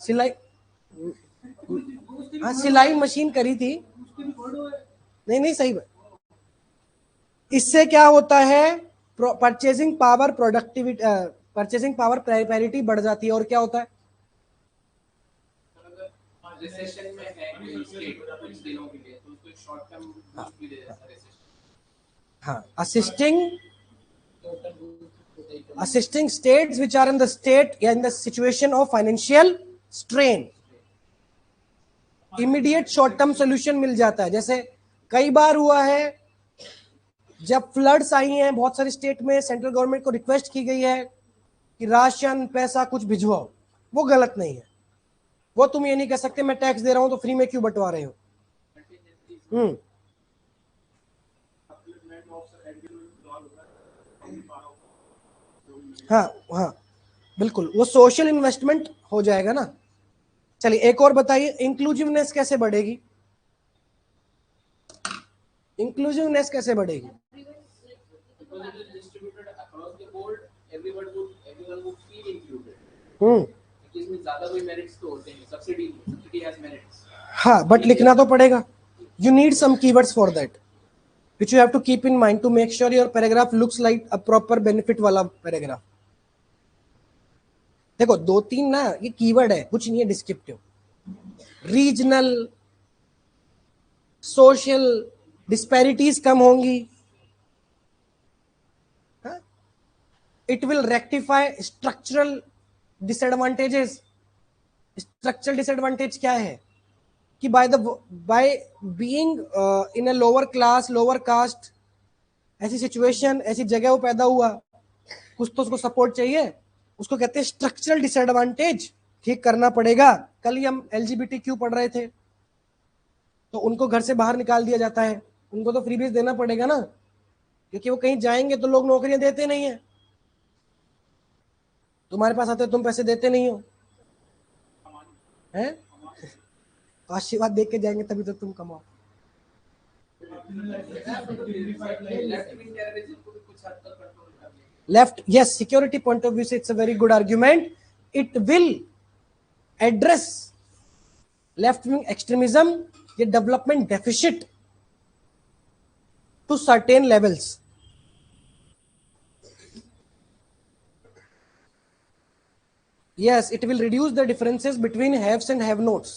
सिलाई, हाँ सिलाई मशीन करी थी, नहीं नहीं सही बात। इससे क्या होता है, purchasing power productivity, purchasing power parity बढ़ जाती है। और क्या होता है? रिसेशन में है कोई स्टेट कुछ दिनों के लिए, तो उसको शॉर्ट टर्म बूस्ट भी दे देता है रिसेशन। हाँ, assisting states which are in the state in the situation of financial strain, immediate short term solution मिल जाता है। जैसे कई बार हुआ है जब फ्लड्स आई हैं बहुत सारे स्टेट में, सेंट्रल गवर्नमेंट को रिक्वेस्ट की गई है कि राशन पैसा कुछ भिजवाओ। वो गलत नहीं है, वो तुम ये नहीं कह सकते मैं टैक्स दे रहा हूं तो फ्री में क्यों बंटवा रहे हो। हाँ हाँ बिल्कुल, वो सोशल इन्वेस्टमेंट हो जाएगा ना। चलिए एक और बताइए, इंक्लूसिवनेस कैसे बढ़ेगी? इंक्लूसिवनेस कैसे बढ़ेगी? हाँ, बट लिखना तो पड़ेगा। You need some keywords for that which you have to keep in mind to make sure your paragraph looks like a proper benefit वाला पैराग्राफ। देखो दो तीन ना ये कीवर्ड है, कुछ नहीं है डिस्क्रिप्टिव। रीजनल सोशल डिस्पैरिटीज कम होंगी, it will rectify structural disadvantages. Structural disadvantage क्या है कि by being in a lower class lower caste, ऐसी सिचुएशन ऐसी जगह वो पैदा हुआ, कुछ तो उसको सपोर्ट चाहिए, उसको कहते हैं स्ट्रक्चरल डिसएडवांटेज, ठीक करना पड़ेगा। कल ही हम LGBTQ पढ़ रहे थे, तो उनको घर से बाहर निकाल दिया जाता है, उनको तो फ्रीबीज देना पड़ेगा ना, क्योंकि वो कहीं जाएंगे तो लोग नौकरियां देते नहीं है। तुम्हारे पास आते तुम पैसे देते नहीं हो, हैं? आशीर्वाद देख के जाएंगे तभी तो तुम कमाओ। Left, yes, security point of view से it's a very good argument. It will address left wing extremism, ये development deficit to certain levels. Yes, it will reduce the differences between haves and have-nots.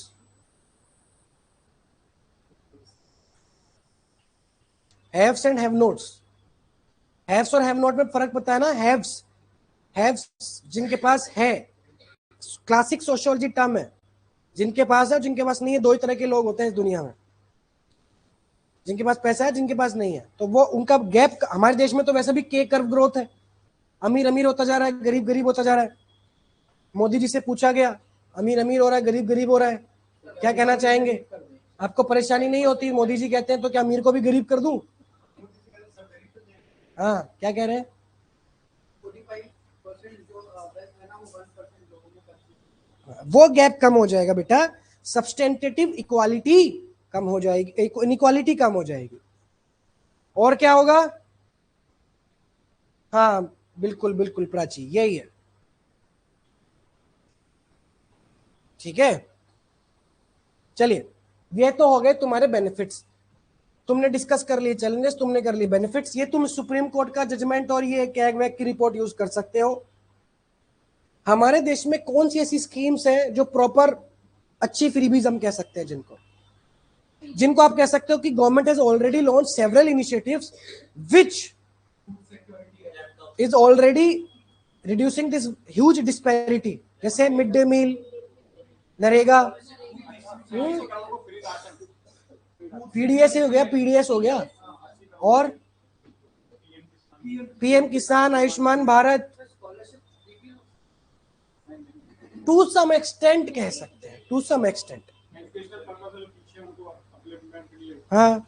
Haves and have-nots. Haves और have-not में फर्क पता है ना? Haves जिनके पास है, क्लासिक सोशियोलॉजी टर्म है, जिनके पास है जिनके पास नहीं है। दो ही तरह के लोग होते हैं इस दुनिया में, जिनके पास पैसा है जिनके पास नहीं है। तो वो उनका गैप, हमारे देश में तो वैसे भी के कर्व ग्रोथ है, अमीर अमीर होता जा रहा है, गरीब गरीब होता जा रहा है। मोदी जी से पूछा गया, अमीर अमीर हो रहा है, गरीब गरीब हो रहा है, क्या कहना चाहेंगे? आपको परेशानी नहीं होती? मोदी जी कहते हैं तो क्या अमीर को भी गरीब कर दूं? हाँ, क्या कह रहे हैं? वो गैप कम हो जाएगा बेटा, सब्सटेंटेटिव इक्वालिटी कम हो जाएगी, इनइक्वालिटी कम हो जाएगी। और क्या होगा? हाँ बिल्कुल बिल्कुल प्राची, यही है, ठीक है। चलिए, ये तो हो गए तुम्हारे बेनिफिट्स, तुमने डिस्कस कर लिए चैलेंजेस, तुमने कर लिए बेनिफिट्स। ये तुम सुप्रीम कोर्ट का जजमेंट और ये कैग वैग की रिपोर्ट यूज कर सकते हो। हमारे देश में कौन सी ऐसी स्कीम्स है जो प्रॉपर अच्छी फ्रीबीज हम कह सकते हैं, जिनको आप कह सकते हो कि government has already launch several initiatives which is already reducing this huge disparity, जैसे mid day meal, NREGA, PDS हो गया, पीडीएस हो गया, और PM Kisan, Ayushman Bharat, to some extent कह सकते हैं, टू सम एक्सटेंट। हाँ,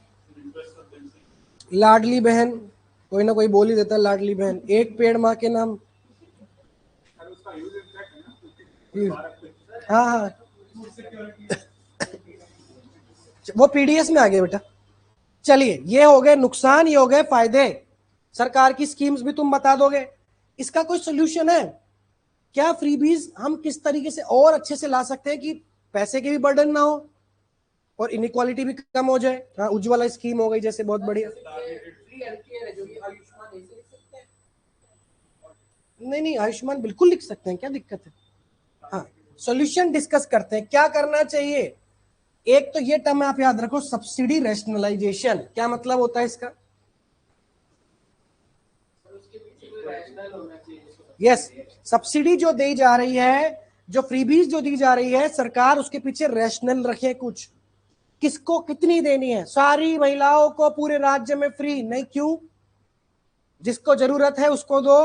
लाडली बहन, कोई ना कोई बोल ही देता है लाडली बहन, एक पेड़ माँ के नाम। हाँ हाँ, वो पीडीएस में आ गया बेटा। चलिए, ये हो गए नुकसान, ये हो गए फायदे। सरकार की स्कीम्स भी तुम बता दोगे। इसका कोई सोल्यूशन है क्या? फ्रीबीज हम किस तरीके से और अच्छे से ला सकते हैं कि पैसे के भी बर्डन ना हो और इनइक्वालिटी भी कम हो जाए? हाँ, उज्ज्वला स्कीम हो गई जैसे, बहुत बढ़िया। नहीं आयुष्मान बिल्कुल लिख सकते हैं, क्या दिक्कत है। हाँ, सॉल्यूशन डिस्कस करते हैं, क्या करना चाहिए। एक तो ये टर्म आप याद रखो, सब्सिडी रैशनलाइजेशन। क्या मतलब होता है इसका? यस, सब्सिडी जो दी जा रही है, जो फ्रीबीज जो दी जा रही है, सरकार उसके पीछे रैशनल रखे कुछ, किसको कितनी देनी है। सारी महिलाओं को पूरे राज्य में फ्री नहीं, क्यों? जिसको जरूरत है उसको दो।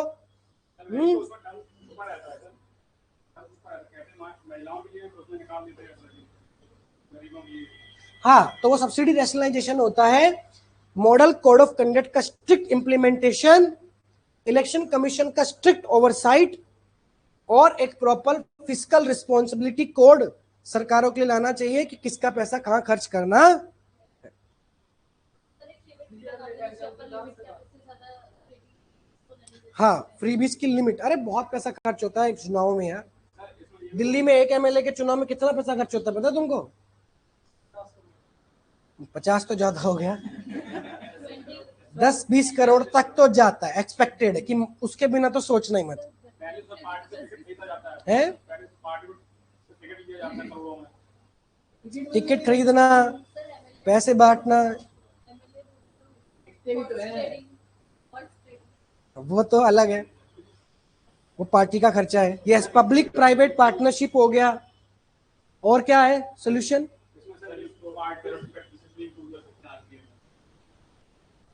हाँ, तो वो सब्सिडी रैशनलाइजेशन होता है। मॉडल कोड ऑफ कंडक्ट का स्ट्रिक्ट इंप्लीमेंटेशन, इलेक्शन कमीशन का स्ट्रिक्ट ओवरसाइट, और एक प्रॉपर फिस्कल रिस्पॉन्सिबिलिटी कोड सरकारों के लिए लाना चाहिए कि किसका पैसा कहां खर्च करना। हाँ, फ्रीबीज की लिमिट, अरे बहुत पैसा खर्च होता है चुनाव में यार। दिल्ली में एक एमएलए के चुनाव में कितना पैसा खर्च होता है पता है तुमको? 50 तो ज्यादा हो गया, 10-20 करोड़ तक तो जाता है, एक्सपेक्टेड है कि उसके बिना तो सोचना ही मत है। टिकट खरीदना, पैसे बांटना, वो तो अलग है, वो पार्टी का खर्चा है। यस, पब्लिक प्राइवेट पार्टनरशिप हो गया। और क्या है सोल्यूशन?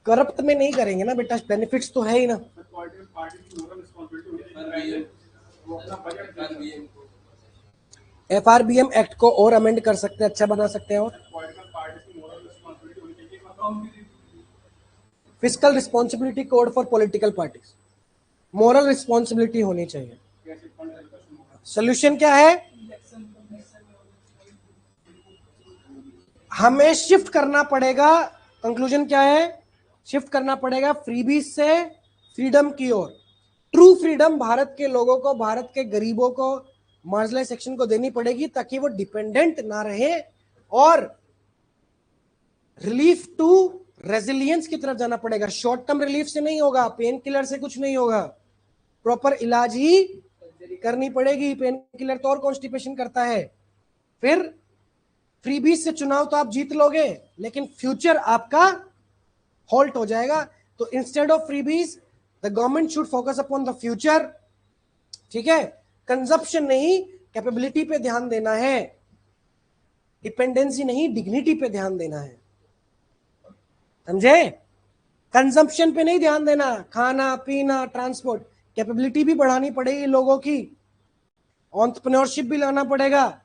करप्ट में नहीं करेंगे ना बेटा, बेनिफिट्स तो है ही ना। FRBM एक्ट को और अमेंड कर सकते हैं, अच्छा बना सकते हैं। और fiscal responsibility code for political parties, moral responsibility होनी चाहिए। सोल्यूशन क्या है? हमें शिफ्ट करना पड़ेगा। कंक्लूजन क्या है? शिफ्ट करना पड़ेगा फ्रीबीज से फ्रीडम की ओर। ट्रू फ्रीडम भारत के लोगों को, भारत के गरीबों को, मार्जिनलाइज सेक्शन को देनी पड़ेगी, ताकि वो डिपेंडेंट ना रहे, और रिलीफ टू रेजिलियंस की तरफ जाना पड़ेगा। शॉर्ट टर्म रिलीफ से नहीं होगा, पेन किलर से कुछ नहीं होगा, प्रॉपर इलाज ही करनी पड़ेगी। पेन किलर तो और कॉन्स्टिपेशन करता है। फिर फ्रीबीज से चुनाव तो आप जीत लोगे, लेकिन फ्यूचर आपका हॉल्ट हो जाएगा। तो instead of freebies, the government should focus upon the future. ठीक है, कंजप्शन नहीं, कैपेबिलिटी पे ध्यान देना है, डिपेंडेंसी नहीं, डिग्निटी पे ध्यान देना है, समझे? कंजम्पशन पे नहीं ध्यान देना, खाना पीना ट्रांसपोर्ट, कैपेबिलिटी भी बढ़ानी पड़ेगी लोगों की, एंटरप्रेन्योरशिप भी लाना पड़ेगा।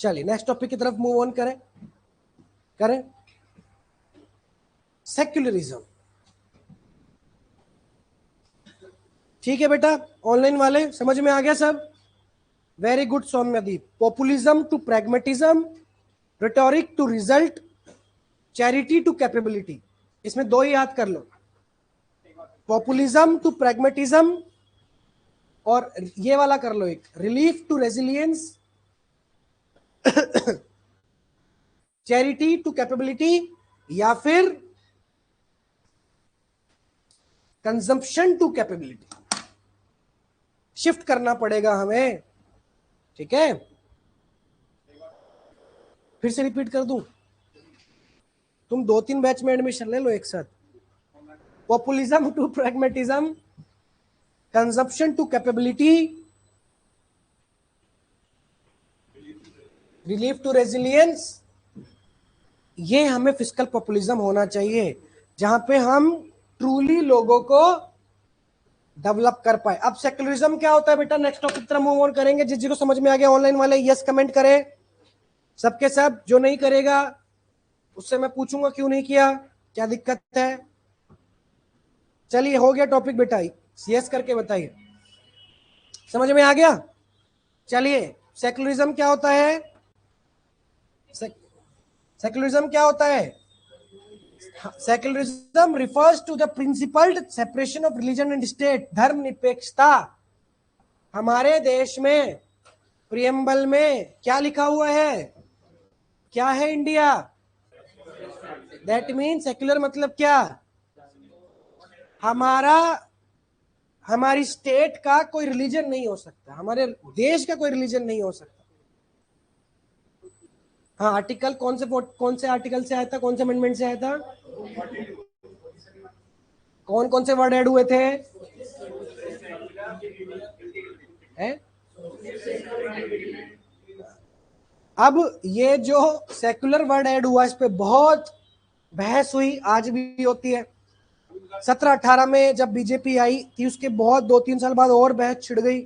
चलिए नेक्स्ट टॉपिक की तरफ मूव ऑन करें। सेक्युलरिज्म। ठीक है बेटा, ऑनलाइन वाले समझ में आ गया सब? Very good Soumyadeep. Populism to pragmatism, rhetoric to result, charity to capability. इसमें दो ही याद कर लो, पॉपुलिज्म टू प्रैग्मेटिज्म, और ये वाला कर लो एक, relief to resilience, charity to capability, या फिर कंजम्पशन टू कैपेबिलिटी। शिफ्ट करना पड़ेगा हमें, ठीक है? फिर से रिपीट कर दूं, तुम 2-3 बैच में एडमिशन ले लो एक साथ। Populism to pragmatism, consumption to capability, relief to resilience. ये हमें फिस्कल पॉपुलिज्म होना चाहिए, जहां पे हम ट्रूली लोगों को डेवलप कर पाए। अब सेक्युलरिज्म क्या होता है बेटा? नेक्स्ट टॉपिक तरफ मूव ऑन करेंगे। जिसको समझ में आ गया ऑनलाइन वाले यस कमेंट करें, सबके सब। जो नहीं करेगा उससे मैं पूछूंगा क्यों नहीं किया, क्या दिक्कत है। चलिए हो गया टॉपिक बेटा, यस करके बताइए, समझ में आ गया? चलिए, सेक्युलरिज्म क्या होता है? सेक्युलरिज्म क्या होता है? Secularism refers to the principled separation of religion and state, धर्मनिरपेक्षता। हमारे देश में प्रियम्बल में क्या लिखा हुआ है? क्या है इंडिया? दैट मीन सेक्युलर मतलब क्या? हमारी स्टेट का कोई रिलीजन नहीं हो सकता, हमारे देश का कोई रिलीजन नहीं हो सकता। हाँ, आर्टिकल कौन से आर्टिकल से आया था, कौन से अमेंडमेंट से आया था? कौन कौन से वर्ड ऐड हुए थे? अब ये जो सेक्युलर वर्ड ऐड हुआ, इस पे बहुत बहस हुई, आज भी होती है। 17-18 में जब बीजेपी आई थी, उसके बहुत 2-3 साल बाद और बहस छिड़ गई।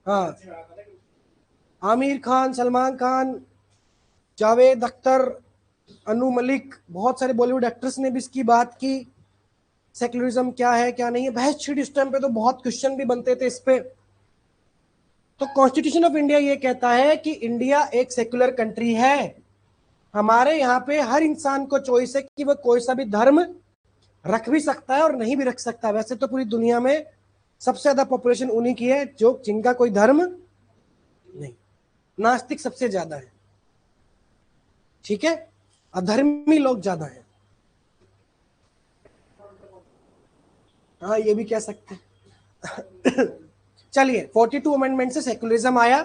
हाँ, आमिर खान, सलमान खान, जावेद अख्तर, अनु मलिक, बहुत सारे बॉलीवुड एक्ट्रेस ने भी इसकी बात की, सेक्युलरिज्म क्या है क्या नहीं है, बहस छिड़ी उस टाइम पे, तो बहुत क्वेश्चन भी बनते थे इस पे। तो कॉन्स्टिट्यूशन ऑफ इंडिया ये कहता है कि इंडिया एक सेक्युलर कंट्री है, हमारे यहाँ पे हर इंसान को चॉइस है कि वह कोई सा भी धर्म रख भी सकता है और नहीं भी रख सकता। वैसे तो पूरी दुनिया में सबसे ज्यादा पॉपुलेशन उन्हीं की है जो जिनका कोई धर्म नहीं, नास्तिक सबसे ज्यादा है, ठीक है, अधर्मी लोग ज्यादा हैं। हाँ, ये भी कह सकते हैं। चलिए, 42 अमेंडमेंट से सेक्युलरिज्म आया,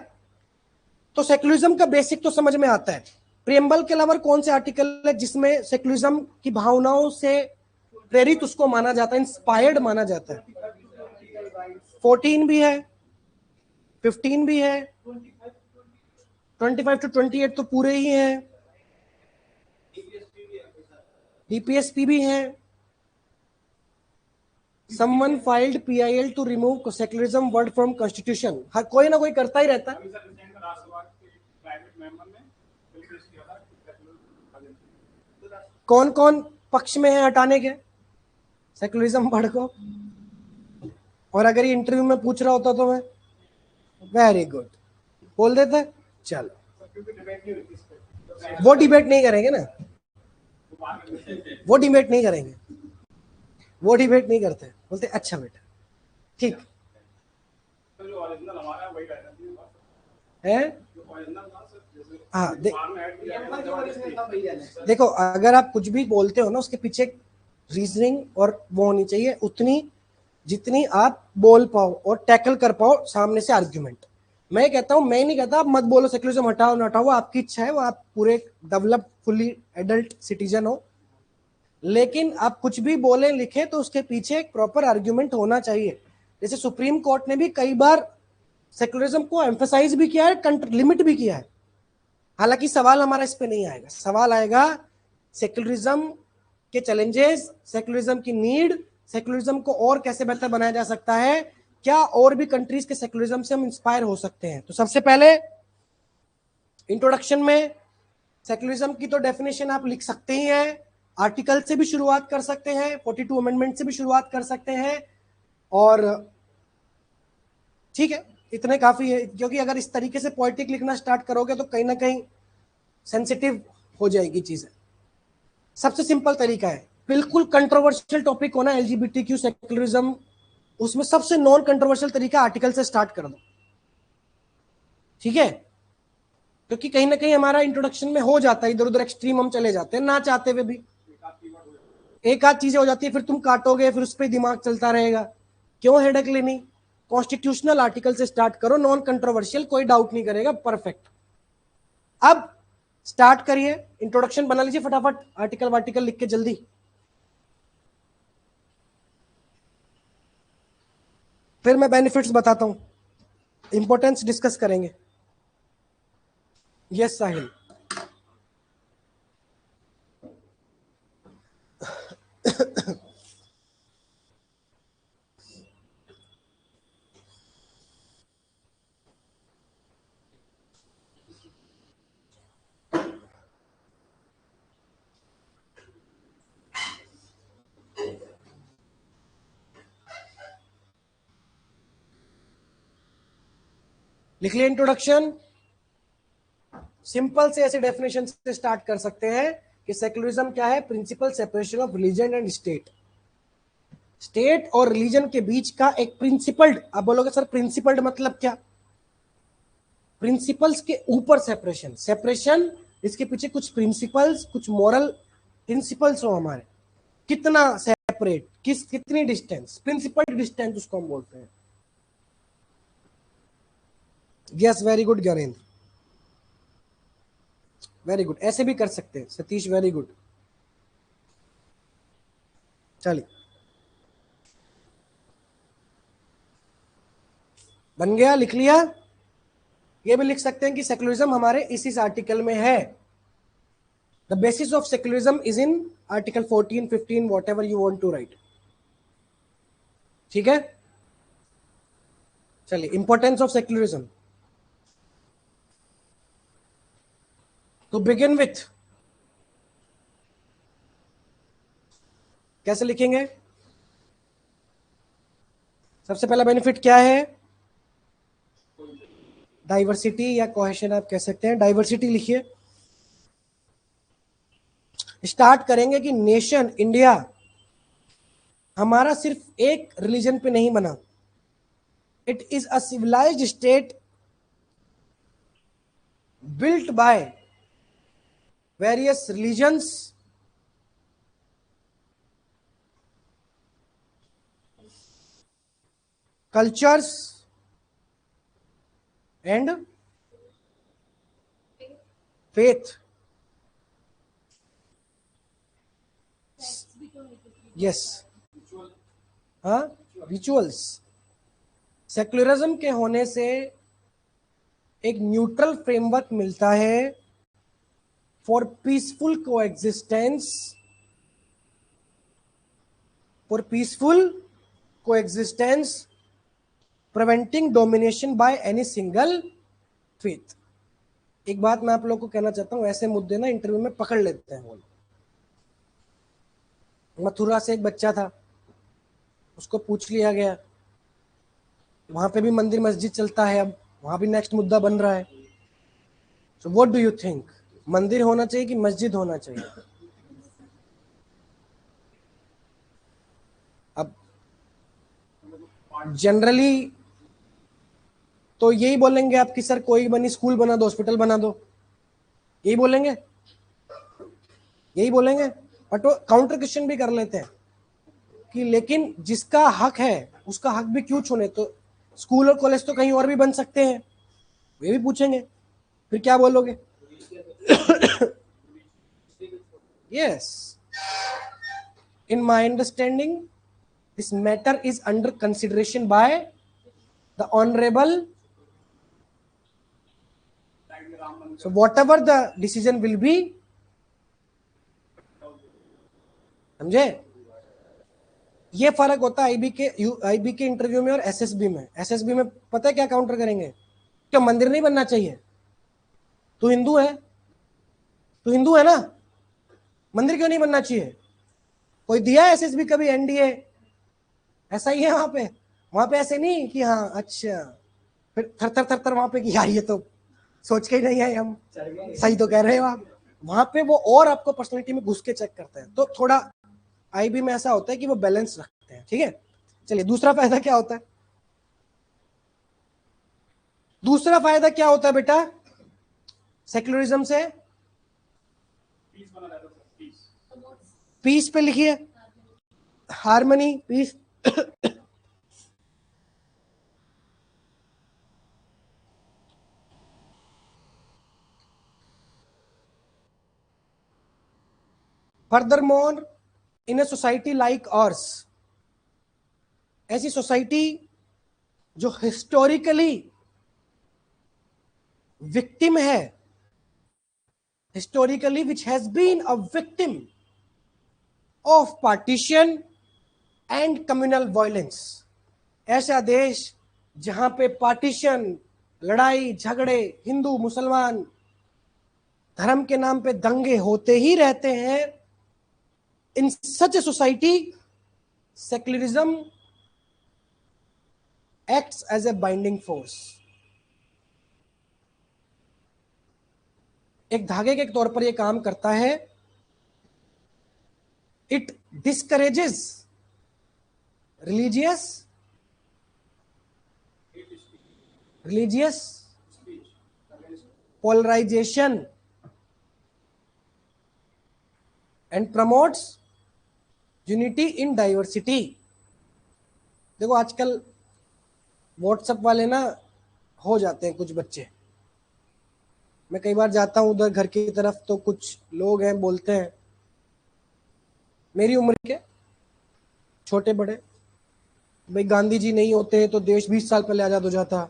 तो सेक्युलरिज्म का बेसिक तो समझ में आता है। प्रियम्बल के अलावा कौन से आर्टिकल है जिसमें सेक्युलरिज्म की भावनाओं से प्रेरित उसको माना जाता है, इंस्पायर्ड माना जाता है? 14 भी है, 15 भी है, 25 to 28 तो पूरे ही हैं, डीपीएसपी भी है। Someone filed PIL to remove secularism word from constitution। हर कोई ना कोई करता ही रहता है। कौन कौन पक्ष में है हटाने के सेक्युलरिज्म वर्ड को? और अगर ये इंटरव्यू में पूछ रहा होता तो मैं वेरी गुड बोल देते। चलो, वो डिबेट नहीं करेंगे ना, वो डिबेट नहीं करेंगे, वो डिबेट नहीं करते, बोलते अच्छा बेटा ठीक है। हाँ, देखो, अगर आप कुछ भी बोलते हो ना, उसके पीछे रीजनिंग और वो होनी चाहिए उतनी जितनी आप बोल पाओ और टैकल कर पाओ सामने से आर्ग्यूमेंट। मैं कहता हूं, मैं नहीं कहता आप मत बोलो सेक्युलरिज्म हटाओ ना हटाओ, आपकी इच्छा है, वो आप पूरे डेवलप फुल्ली एडल्ट सिटीजन हो, लेकिन आप कुछ भी बोले लिखे तो उसके पीछे एक प्रॉपर आर्ग्यूमेंट होना चाहिए। जैसे सुप्रीम कोर्ट ने भी कई बार सेक्युलरिज्म को एम्फसाइज भी किया है, लिमिट भी किया है। हालांकि सवाल हमारा इस पे नहीं आएगा, सवाल आएगा सेक्युलरिज्म के चैलेंजेस, सेक्युलरिज्म की नीड, सेक्युलरिज्म को और कैसे बेहतर बनाया जा सकता है, क्या और भी कंट्रीज के सेक्युलरिज्म से हम इंस्पायर हो सकते हैं। तो सबसे पहले इंट्रोडक्शन में सेक्युलरिज्म की तो डेफिनेशन आप लिख सकते ही हैं, आर्टिकल से भी शुरुआत कर सकते हैं, 42 अमेंडमेंट से भी शुरुआत कर सकते हैं, और ठीक है, इतने काफी है, क्योंकि अगर इस तरीके से पोएटिक लिखना स्टार्ट करोगे तो कहीं ना कहीं सेंसिटिव हो जाएगी चीजें। सबसे सिंपल तरीका है, बिल्कुल कंट्रोवर्शियल टॉपिक होना एलजीबीटीक्यू सेक्युलरिज्म, उसमें सबसे नॉन कंट्रोवर्शियल तरीका आर्टिकल से स्टार्ट कर दो, ठीक है, क्योंकि कहीं ना कहीं हमारा इंट्रोडक्शन में हो जाता है, इधर उधर एक्सट्रीम हम चले जाते हैं ना चाहते हुए भी, एक आध चीजें हो जाती है, फिर तुम काटोगे, फिर उस पर दिमाग चलता रहेगा, क्यों हेडेक लेनी। कॉन्स्टिट्यूशनल आर्टिकल से स्टार्ट करो, नॉन कंट्रोवर्शियल, कोई डाउट नहीं करेगा, परफेक्ट। अब स्टार्ट करिए, इंट्रोडक्शन बना लीजिए फटाफट, आर्टिकल वार्टिकल लिख के जल्दी। फिर मैं बेनिफिट्स बताता हूं, इंपॉर्टेंस डिस्कस करेंगे। यस साहिल। लिख लिया इंट्रोडक्शन। सिंपल से ऐसे डेफिनेशन से स्टार्ट कर सकते हैं कि सेक्युलरिज्म क्या है, principle separation of religion and state. State और रिलीजन के बीच का एक प्रिंसिपल्ड, आप बोलोगे सर प्रिंसिपल्ड मतलब क्या? प्रिंसिपल्स के ऊपर सेपरेशन, सेपरेशन इसके पीछे कुछ प्रिंसिपल्स, कुछ मॉरल प्रिंसिपल्स हो हमारे, कितना सेपरेट, कितनी डिस्टेंस, प्रिंसिपल डिस्टेंस उसको हम बोलते हैं। Yes, very good Gyanendra, very good, ऐसे भी कर सकते हैं सतीश, वेरी गुड। चलिए, बन गया, लिख लिया। ये भी लिख सकते हैं कि सेक्युलरिज्म हमारे इस आर्टिकल में है। The basis of secularism is in article 14, 15, whatever you want to write. ठीक है, चलिए, importance of secularism. To begin with कैसे लिखेंगे? सबसे पहला बेनिफिट क्या है? डाइवर्सिटी या कोहेशन आप कह सकते हैं। डाइवर्सिटी लिखिए। स्टार्ट करेंगे कि नेशन इंडिया हमारा सिर्फ एक रिलीजन पे नहीं बना। It is a civilised state built by various religions, cultures and faith. Yes, हाँ, रिचुअल्स। सेक्युलरिज्म के होने से एक न्यूट्रल फ्रेमवर्क मिलता है for peaceful coexistence, preventing domination by any single faith. एक बात मैं आप लोगों को कहना चाहता हूं, ऐसे मुद्दे ना इंटरव्यू में पकड़ लेते हैं वो लोग। मथुरा से एक बच्चा था, उसको पूछ लिया गया, वहां पे भी मंदिर मस्जिद चलता है, अब वहां भी नेक्स्ट मुद्दा बन रहा है। So what do you think, मंदिर होना चाहिए कि मस्जिद होना चाहिए? अब जनरली तो यही बोलेंगे आप कि सर कोई बनी स्कूल बना दो, हॉस्पिटल बना दो, यही बोलेंगे, बट वो काउंटर क्वेश्चन भी कर लेते हैं कि लेकिन जिसका हक है उसका हक भी क्यों छूने? तो स्कूल और कॉलेज तो कहीं और भी बन सकते हैं, वे भी पूछेंगे, फिर क्या बोलोगे? Yes, in my understanding this matter is under consideration by the honourable, so whatever the decision will be, समझे? ये फर्क होता है आईबी के इंटरव्यू में और एसएसबी में। एसएसबी में पता है क्या काउंटर करेंगे? क्या मंदिर नहीं बनना चाहिए? तू हिंदू है ना, मंदिर क्यों नहीं बनना चाहिए? कोई दिया है एसएसबी कभी एनडीए? ऐसा ही है वहां पे ऐसे नहीं कि हाँ अच्छा, फिर थर थर वहां पे कि यार ये तो सोच के ही नहीं है, हम सही तो कह रहे हो आप। वहां पे वो और आपको पर्सनालिटी में घुस के चेक करते हैं। तो थोड़ा आईबी में ऐसा होता है कि वो बैलेंस रखते हैं। ठीक है, चलिए, दूसरा फायदा क्या होता है? बेटा सेक्युलरिज्म से? पीस पे लिखिए, harmony, peace. Furthermore, in a society like ours, ऐसी सोसाइटी जो हिस्टोरिकली विक्टिम है, which has been a victim of partition and communal violence, ऐसा देश जहां पे पार्टीशन, लड़ाई झगड़े, हिंदू मुसलमान धर्म के नाम पे दंगे होते ही रहते हैं, in such a society secularism acts as a binding force. एक धागे के तौर पर यह काम करता है। It discourages religious polarization and promotes unity in diversity. देखो आजकल व्हाट्सएप वाले ना हो जाते हैं कुछ बच्चे, मैं कई बार जाता हूँ उधर घर की तरफ तो कुछ लोग हैं बोलते हैं मेरी उम्र के छोटे बड़े, भाई गांधी जी नहीं होते तो देश 20 साल पहले आजाद हो जाता।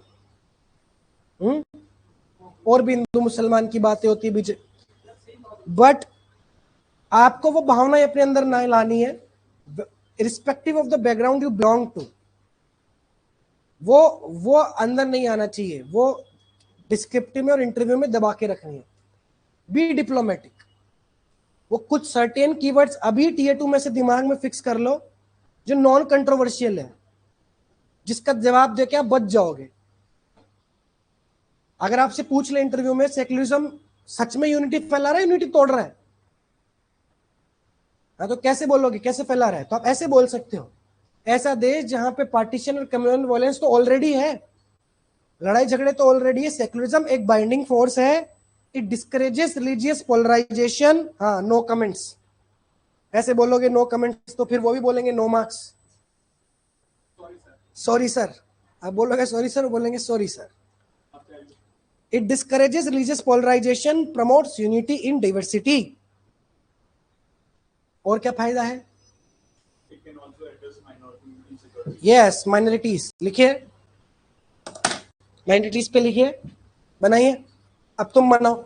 और भी हिंदू मुसलमान की बातें होती है बीच, बट आपको वो भावनाएं अपने अंदर ना लानी है, respective of the background you belong to. वो अंदर नहीं आना चाहिए, वो डिस्क्रिप्टिव में और इंटरव्यू में दबा के रखनी है। B diplomatic. वो कुछ सर्टेन कीवर्ड्स अभी टीयर 2 में से दिमाग में फिक्स कर लो जो नॉन कंट्रोवर्शियल है, जिसका जवाब देके आप बच जाओगे। अगर आपसे पूछ ले इंटरव्यू में सेक्युलरिज्म सच में यूनिटी फैला रहा है, यूनिटी तोड़ रहा है, तो कैसे बोलोगे कैसे फैला रहा है? तो आप ऐसे बोल सकते हो, ऐसा देश जहां पे पार्टीशन और कम्युनल वायलेंस तो ऑलरेडी है, लड़ाई झगड़े तो ऑलरेडी है, सेक्युलरिज्म एक बाइंडिंग फोर्स है, इट डिस्करेजेस रिलीजियस पोलराइजेशन। हाँ, नो कमेंट्स। ऐसे बोलोगे नो कमेंट्स तो फिर वो भी बोलेंगे नो मार्क्स। सॉरी सर, आप बोलोगे सॉरी सर, बोलेंगे sorry sir. It discourages religious polarisation, promotes unity in diversity. और क्या फायदा है? यस, माइनॉरिटीज लिखिए, माइनॉरिटीज पे लिखिए, बनाइए। अब तुम बनाओ।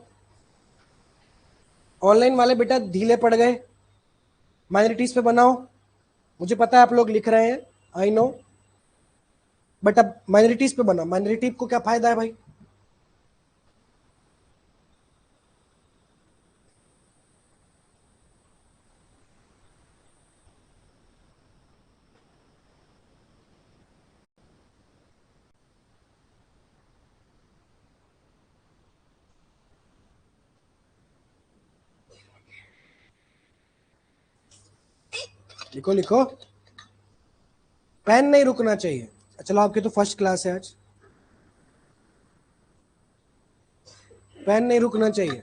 ऑनलाइन वाले बेटा ढीले पड़ गए, माइनॉरिटीज पे बनाओ। मुझे पता है आप लोग लिख रहे हैं, आई नो, बट अब माइनॉरिटीज पे बनाओ। माइनॉरिटी को क्या फायदा है भाई? लिखो लिखो, पेन नहीं रुकना चाहिए। चलो आपकी तो फर्स्ट क्लास है आज, पेन नहीं रुकना चाहिए।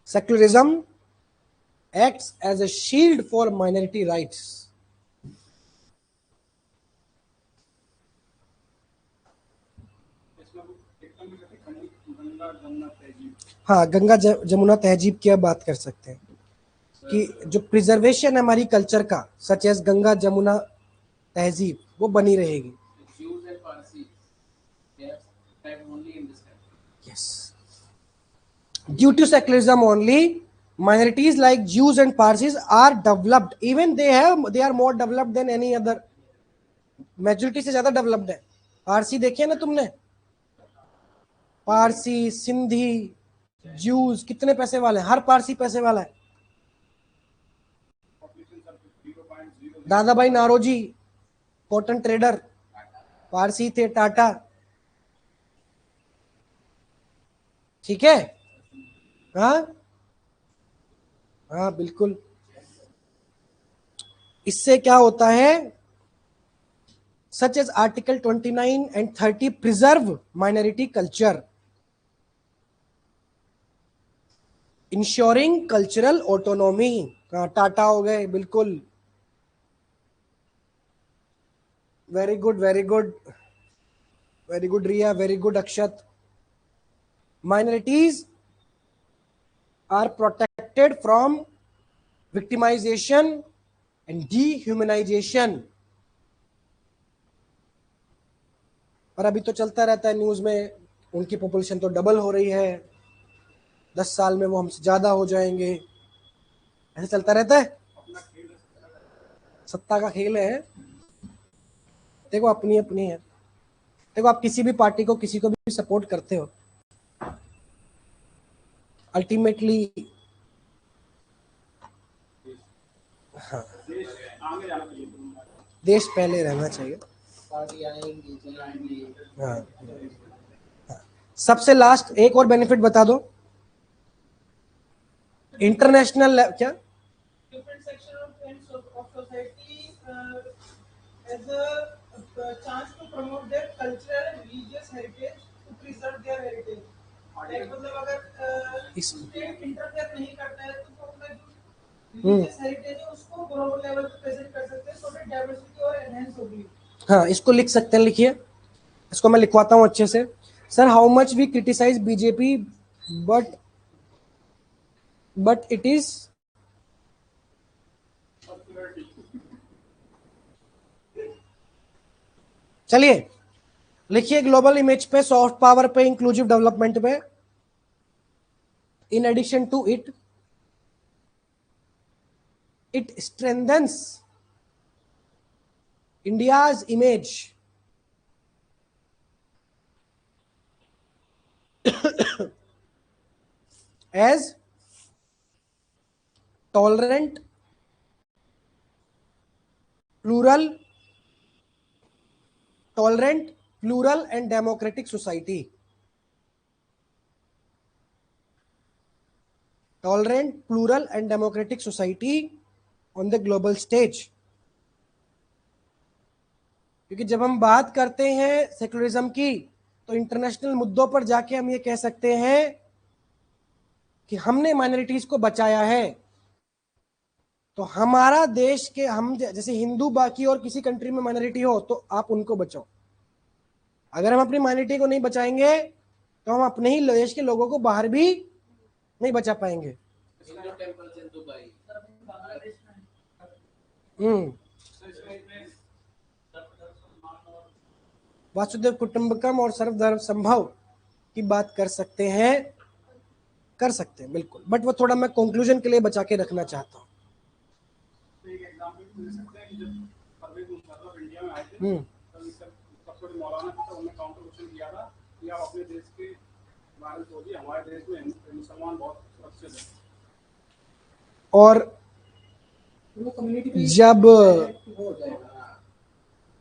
Secularism acts as a shield for minority rights. हाँ, गंगा जमुना तहजीब की अब बात कर सकते हैं कि जो प्रिजर्वेशन है हमारी कल्चर का, सच एज गंगा जमुना तहजीब, वो बनी रहेगी। Jews and Parsis, they have thrived only in this country. Yes. Due to secularism only, minorities like Jews and Parsis are developed. Even they are more developed than any other. Majority से ज्यादा developed है। पारसी देखिए ना तुमने, पारसी, सिंधी, ज्यूज कितने पैसे वाले हैं? हर पारसी पैसे वाला है। दादा भाई नारोजी कॉटन ट्रेडर पारसी थे, टाटा, ठीक है। हाँ हाँ बिल्कुल। इससे क्या होता है? Such as article 29 and 30 preserve minority culture, ensuring cultural autonomy. टाटा हो गए, बिल्कुल, very good very good very good Riya, very good Akshat. Minorities are protected from victimization and dehumanization। और अभी तो चलता रहता है न्यूज में, उनकी पॉपुलेशन तो डबल हो रही है, 10 साल में वो हमसे ज्यादा हो जाएंगे, ऐसे चलता रहता है। सत्ता का खेल है, देखो अपनी अपनी है। देखो आप किसी भी पार्टी को, किसी को भी सपोर्ट करते हो, अल्टीमेटली हाँ, देश पहले रहना चाहिए। हाँ, हाँ। सबसे लास्ट एक और बेनिफिट बता दो, इंटरनेशनल क्या? different section of society as a chance to promote their cultural and religious heritage to preserve their heritage. Like मतलब अगर स्टेट इंटरफेयर नहीं करता है तो वो अपना जो religious heritage है उसको ग्लोबल लेवल पे प्रेजेंट कर सकते हैं, so that diversity और एनहेंस होगी. हाँ, इसको लिख सकते हैं, लिखिए, इसको मैं लिखवाता हूँ अच्छे से. Sir, how much we criticise BJP but it is चलिए लिखिए ग्लोबल इमेज पे, सॉफ्ट पावर पे, इंक्लूसिव डेवलपमेंट पे. In addition to it strengthens India's image as tolerant, plural and democratic society. Tolerant, plural and democratic society on the global stage. क्योंकि जब हम बात करते हैं सेकुलरिज्म की तो इंटरनेशनल मुद्दों पर जाके हम ये कह सकते हैं कि हमने माइनॉरिटीज को बचाया है. तो हमारा देश के, हम जैसे हिंदू बाकी और किसी कंट्री में माइनॉरिटी हो तो आप उनको बचाओ. अगर हम अपनी माइनॉरिटी को नहीं बचाएंगे तो हम अपने ही देश के लोगों को बाहर भी नहीं बचा पाएंगे. वासुदेव कुटुंबकम और सर्वधर्म संभव की बात कर सकते हैं बिल्कुल, बट वो थोड़ा मैं कंक्लूजन के लिए बचा के रखना चाहता हूँ. एक एग्जांपल दे सकते हैं कि जब परवेज मुशर्रफ इंडिया में आए थे, तब मौलाना थे, उन्होंने काउंटर क्वेश्चन किया था कि आप अपने देश के बारे में सोचिए, हमारे देश में मुसलमान बहुत सुरक्षित है. और जब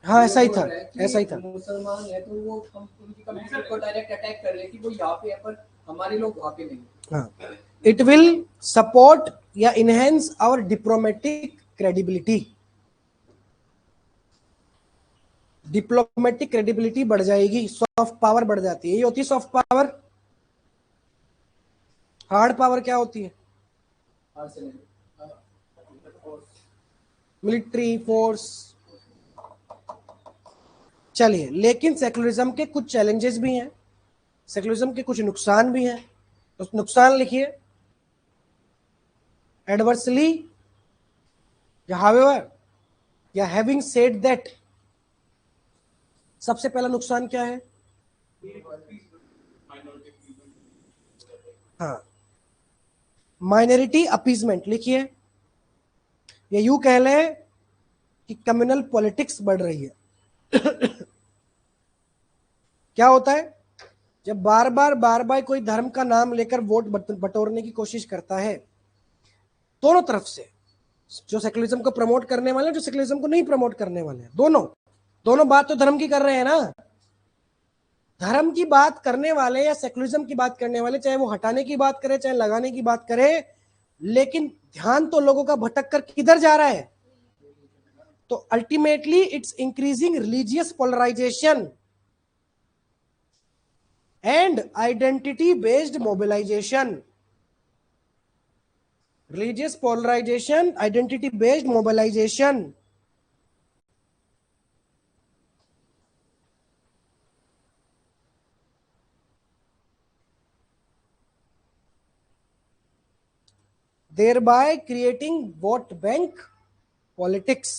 हाँ ऐसा ही था. मुसलमान है तो वो हम उनकी कम्युनिटी को डायरेक्ट अटैक कर रहे हैं कि वो यहाँ पे है पर हमारे लोग वहाँ पे नहीं. हाँ, इट विल सपोर्ट या enhance our diplomatic credibility. Diplomatic credibility बढ़ जाएगी, सॉफ्ट पावर बढ़ जाती है. ये होती है सॉफ्ट पावर. हार्ड पावर क्या होती है? Military force. चलिए, लेकिन सेकुलरिज्म के कुछ चैलेंजेस भी हैं, सेकुलरिज्म के कुछ नुकसान भी हैं. तो नुकसान लिखिए. एडवर्सली या हाउएवर या हैविंग सेड दैट, सबसे पहला नुकसान क्या है? हाँ, माइनॉरिटी अपीजमेंट लिखिए. ये यूं कह लें कि कम्युनल पॉलिटिक्स बढ़ रही है. क्या होता है जब बार बार कोई धर्म का नाम लेकर वोट बटोरने की कोशिश करता है, दोनों तरफ से, जो सेकुलरिज्म को प्रमोट करने वाले, जो सेकुलरिज्म को नहीं प्रमोट करने वाले, दोनों बात तो धर्म की कर रहे हैं ना. धर्म की बात करने वाले या सेकुलरिज्म की बात करने वाले, चाहे वो हटाने की बात करे चाहे लगाने की बात करे, लेकिन ध्यान तो लोगों का भटक कर किधर जा रहा है? तो ultimately it's increasing religious polarisation and identity based mobilisation. Religious polarisation, identity based mobilisation. thereby creating vote bank politics.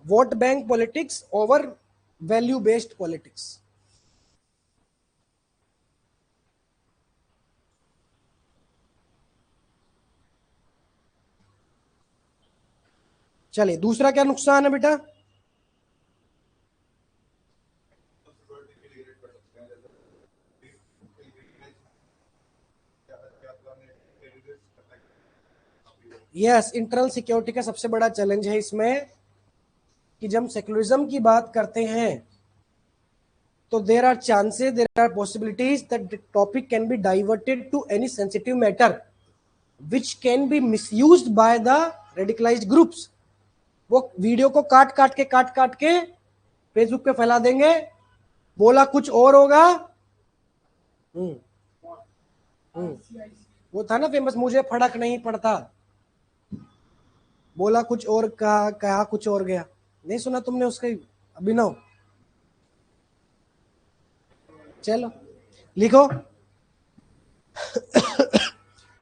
Vote bank politics over value based politics. चलिए, दूसरा क्या नुकसान है बेटा? यस, इंटरनल सिक्योरिटी का सबसे बड़ा चैलेंज है इसमें कि जब सेकुलरिज्म की बात करते हैं तो there are chances, there are possibilities that the topic can be diverted to any sensitive matter which can be misused by the radicalized groups. वो वीडियो को काट काट के फेसबुक पे फैला देंगे, बोला कुछ और होगा। वो था ना फेमस, मुझे फर्क नहीं पड़ता, बोला कुछ और, कहा कुछ और गया। नहीं सुना तुमने उसका अभिनव? चलो लिखो।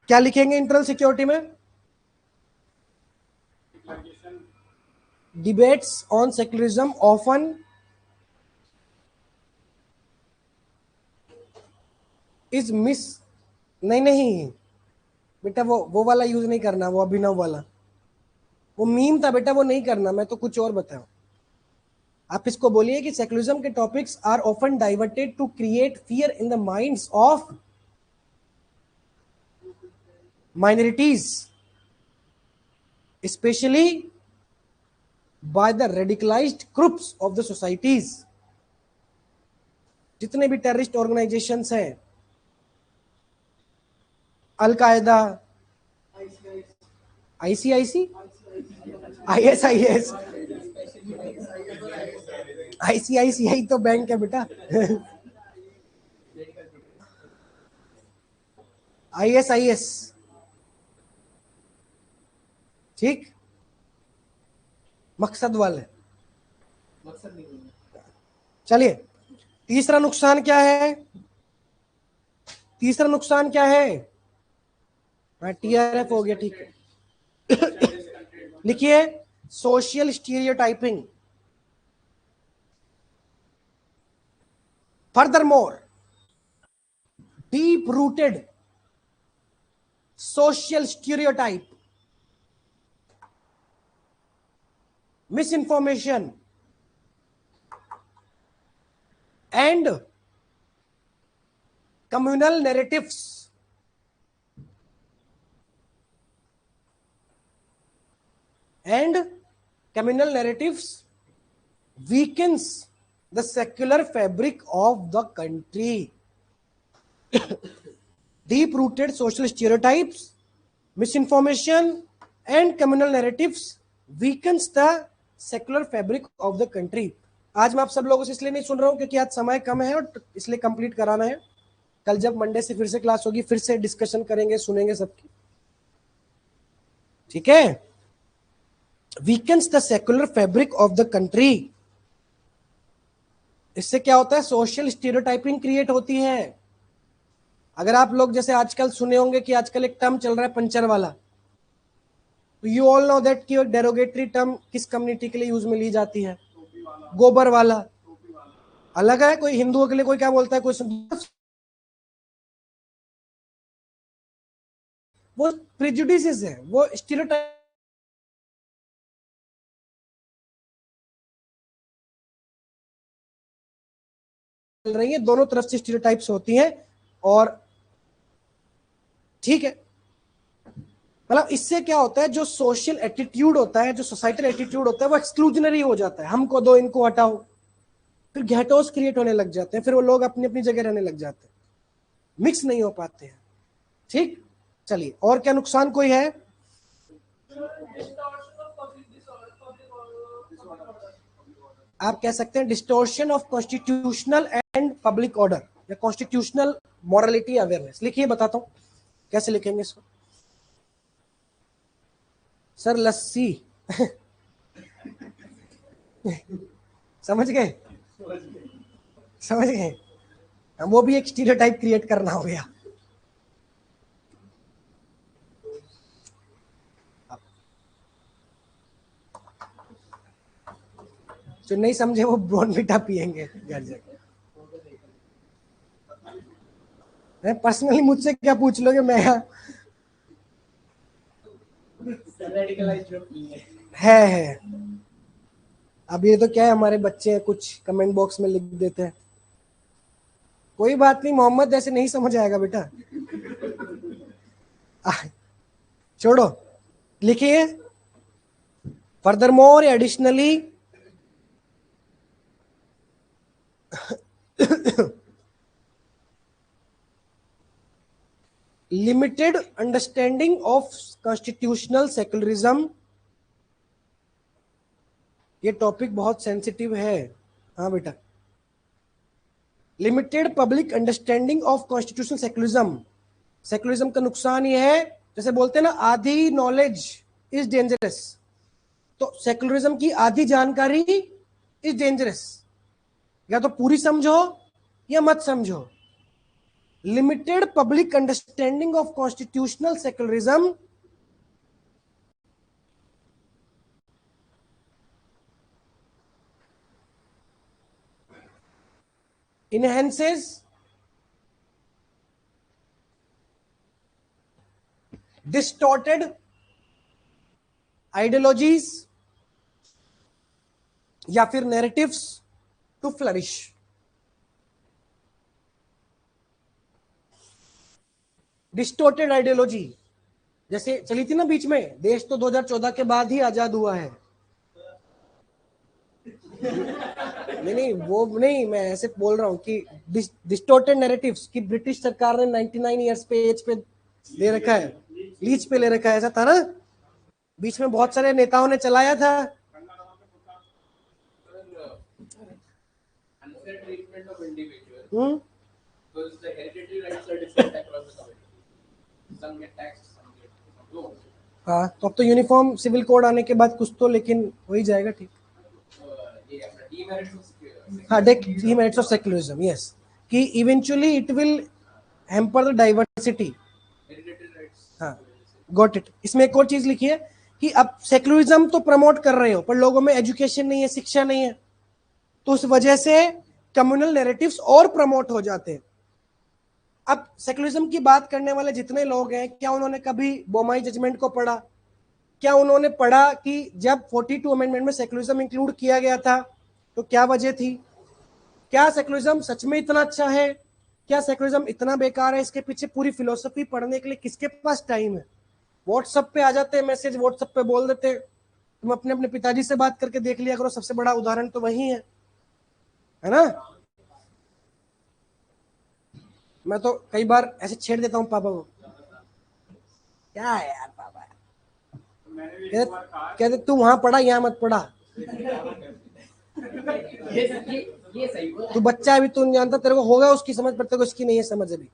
क्या लिखेंगे इंटरनल सिक्योरिटी में? Debates on secularism often is miss. नहीं बेटा, वो वाला यूज नहीं करना, वो अभिनव वाला, वो मीम था बेटा, वो नहीं करना। मैं तो कुछ और बताऊं। आप इसको बोलिए कि सेक्युलरिज्म के topics are often diverted to create fear in the minds of minorities, especially by the radicalized groups of the societies. जितने भी टेररिस्ट ऑर्गेनाइजेशंस हैं, अल-कायदा, आईसीआईसी, आईएसआईएस, आईसीआईसीआई तो बैंक है बेटा। आईएसआईएस, ठीक, मकसद वाले। मकसद नहीं बोलना। चलिए, तीसरा नुकसान क्या है? तीसरा नुकसान क्या है? टीआरएफ हो गया, ठीक है। लिखिए, social stereotyping. Furthermore, deep rooted social stereotype, misinformation and communal narratives weakens the secular fabric of the country. Deep rooted social stereotypes, misinformation and communal narratives weakens the secular fabric of the country. आज मैं आप सब लोगों से इसलिए नहीं सुन रहा हूं क्योंकि आज समय कम है और इसलिए कंप्लीट कराना है। कल जब मंडे से फिर से क्लास होगी, फिर से डिस्कशन करेंगे, सुनेंगे सबकी, ठीक है। Weakens the secular fabric of the country. इससे क्या होता है? सोशल स्टीरियोटाइपिंग क्रिएट होती है। अगर आप लोग जैसे आजकल सुने होंगे कि आजकल एक टर्म चल रहा है पंचर वाला, तो यू ऑल नो दैट कि डेरोगेटरी टर्म किस कम्युनिटी के लिए यूज में ली जाती है? गोबर वाला अलग है, कोई हिंदुओं के लिए कोई क्या बोलता है, कोई वो प्रेजुडिसेस है, वो स्टीरियोटाइप चल रही है, दोनों तरफ से स्टीरियोटाइप्स होती हैं। और ठीक है, मतलब इससे क्या होता है, जो सोशल एटीट्यूड होता है, जो सोसाइटल एटीट्यूड होता है, वो एक्सक्लूजनरी हो जाता है। हमको दो, इनको हटाओ, फिर घेटोस क्रिएट होने लग जाते हैं, फिर वो लोग अपनी अपनी जगह रहने लग जाते हैं, मिक्स नहीं हो पाते हैं, ठीक। चलिए, और क्या नुकसान कोई है? आप कह सकते हैं distortion of constitutional and public order या कॉन्स्टिट्यूशनल मॉरलिटी अवेयरनेस। लिखिए, बताता हूं कैसे लिखेंगे इसको। सर लस्सी समझ गए? समझ गए? वो भी एक स्टीरियोटाइप क्रिएट करना हो गया। जो नहीं समझे वो ब्रोनविटा पिएंगे घर जाके। पर्सनली मुझसे क्या पूछ लोगे, मैं है। अब ये तो क्या है, हमारे बच्चे कुछ कमेंट बॉक्स में लिख देते हैं, कोई बात नहीं मोहम्मद, ऐसे नहीं समझ आएगा बेटा, छोड़ो। लिखिए, furthermore additionally limited understanding of constitutional secularism, ये टॉपिक बहुत सेंसिटिव है। हाँ बेटा, limited public understanding of constitutional secularism. Secularism का नुकसान ये है, जैसे बोलते हैं ना, आधी नॉलेज इज डेंजरस, तो सेक्युलरिज्म की आधी जानकारी इज डेंजरस। या तो पूरी समझो या मत समझो। Limited public understanding of constitutional secularism enhances distorted ideologies या फिर narratives to flourish। Distorted ideology जैसे चली थी ना बीच में, देश तो 2014 के बाद ही आजाद हुआ है। नहीं वो नहीं, मैं ऐसे बोल रहा हूं कि डिस्टोर्टेड नैरेटिव्स कि ब्रिटिश सरकार ने 99 इयर्स पे एज पे ले रखा है, लीज पे ले रखा है, ऐसा था ना बीच में, बहुत सारे नेताओं ने चलाया था। Unfair treatment of individuals because the hereditary rights are different across the community. Some get taxed, some get don't. हाँ, तो अब तो यूनिफॉर्म सिविल कोड आने के बाद कुछ तो लेकिन हो ही जाएगा। ठीक, ये अपना demerits of security. हाँ, demerits of secularism, yes, कि eventually it will hamper the diversity। Hereditary rights. हाँ, गॉट इट। इसमें एक और चीज लिखी है कि अब सेक्युलरिज्म तो प्रमोट कर रहे हो पर लोगों में एजुकेशन नहीं है, शिक्षा नहीं है, तो उस वजह से कम्युनल नैरेटिव्स और प्रमोट हो जाते हैं। अब सेक्युलरिज्म की बात करने वाले जितने लोग हैं, क्या उन्होंने कभी बोमाई जजमेंट को पढ़ा? क्या उन्होंने पढ़ा कि जब 42 अमेंडमेंट में सेक्युलरिज्म इंक्लूड किया गया था तो क्या वजह थी? क्या सेक्युलरिज्म सच में इतना अच्छा है? क्या सेक्युलरिज्म इतना बेकार है? इसके पीछे पूरी फिलोसफी पढ़ने के लिए किसके पास टाइम है? व्हाट्सएप पे आ जाते हैं मैसेज, व्हाट्सएप पे बोल देते। तुम अपने अपने पिताजी से बात करके देख लिया करो, सबसे बड़ा उदाहरण तो वही है ना। मैं तो कई बार ऐसे छेड़ देता हूँ पापा को, क्या है यार पापा, कहते तू वहां पढ़ा यहाँ मत पढ़ा, ये सही बोला। तू बच्चा है अभी, तू नहीं जानता, तेरे को होगा उसकी समझ पर तेरे को इसकी नहीं है समझ अभी।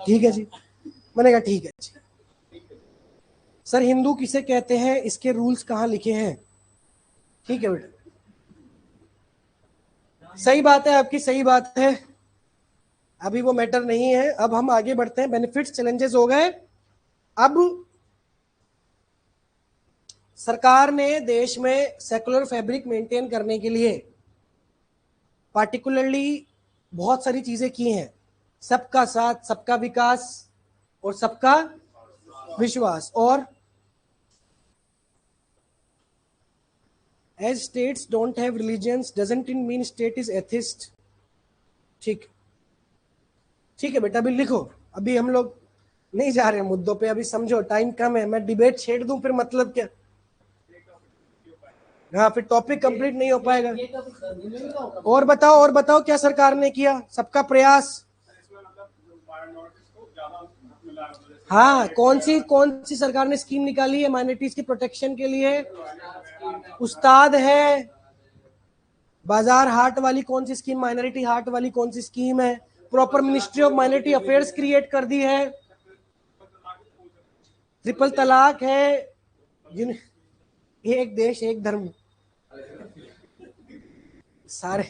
ठीक है जी, मैंने कहा ठीक है जी। सर हिंदू किसे कहते हैं, इसके रूल्स कहाँ लिखे हैं? ठीक है बेटा, सही बात है आपकी, सही बात है, अभी वो मैटर नहीं है। अब हम आगे बढ़ते हैं। बेनिफिट्स चैलेंजेस हो गए। अब सरकार ने देश में सेकुलर फैब्रिक मेंटेन करने के लिए पार्टिकुलरली बहुत सारी चीजें की हैं। सबका साथ, सबका विकास और सबका विश्वास। और as states don't have religions doesn't it mean state is atheist। ठीक ठीक है बेटा, अभी लिखो, अभी हम लोग नहीं जा रहे हैं मुद्दों पे, अभी समझो टाइम कम है। मैं डिबेट छेड़ दूं फिर मतलब क्या? हाँ, फिर टॉपिक कंप्लीट नहीं हो पाएगा। और बताओ क्या सरकार ने किया? सबका प्रयास। हाँ, कौन सी सरकार ने स्कीम निकाली है माइनॉरिटीज की प्रोटेक्शन के लिए? उस्ताद है। बाजार हाट वाली कौन सी स्कीम, माइनॉरिटी हाट वाली कौन सी स्कीम है? Proper ministry of minority affairs create कर दी है। ट्रिपल तलाक है। एक देश एक धर्म, सारे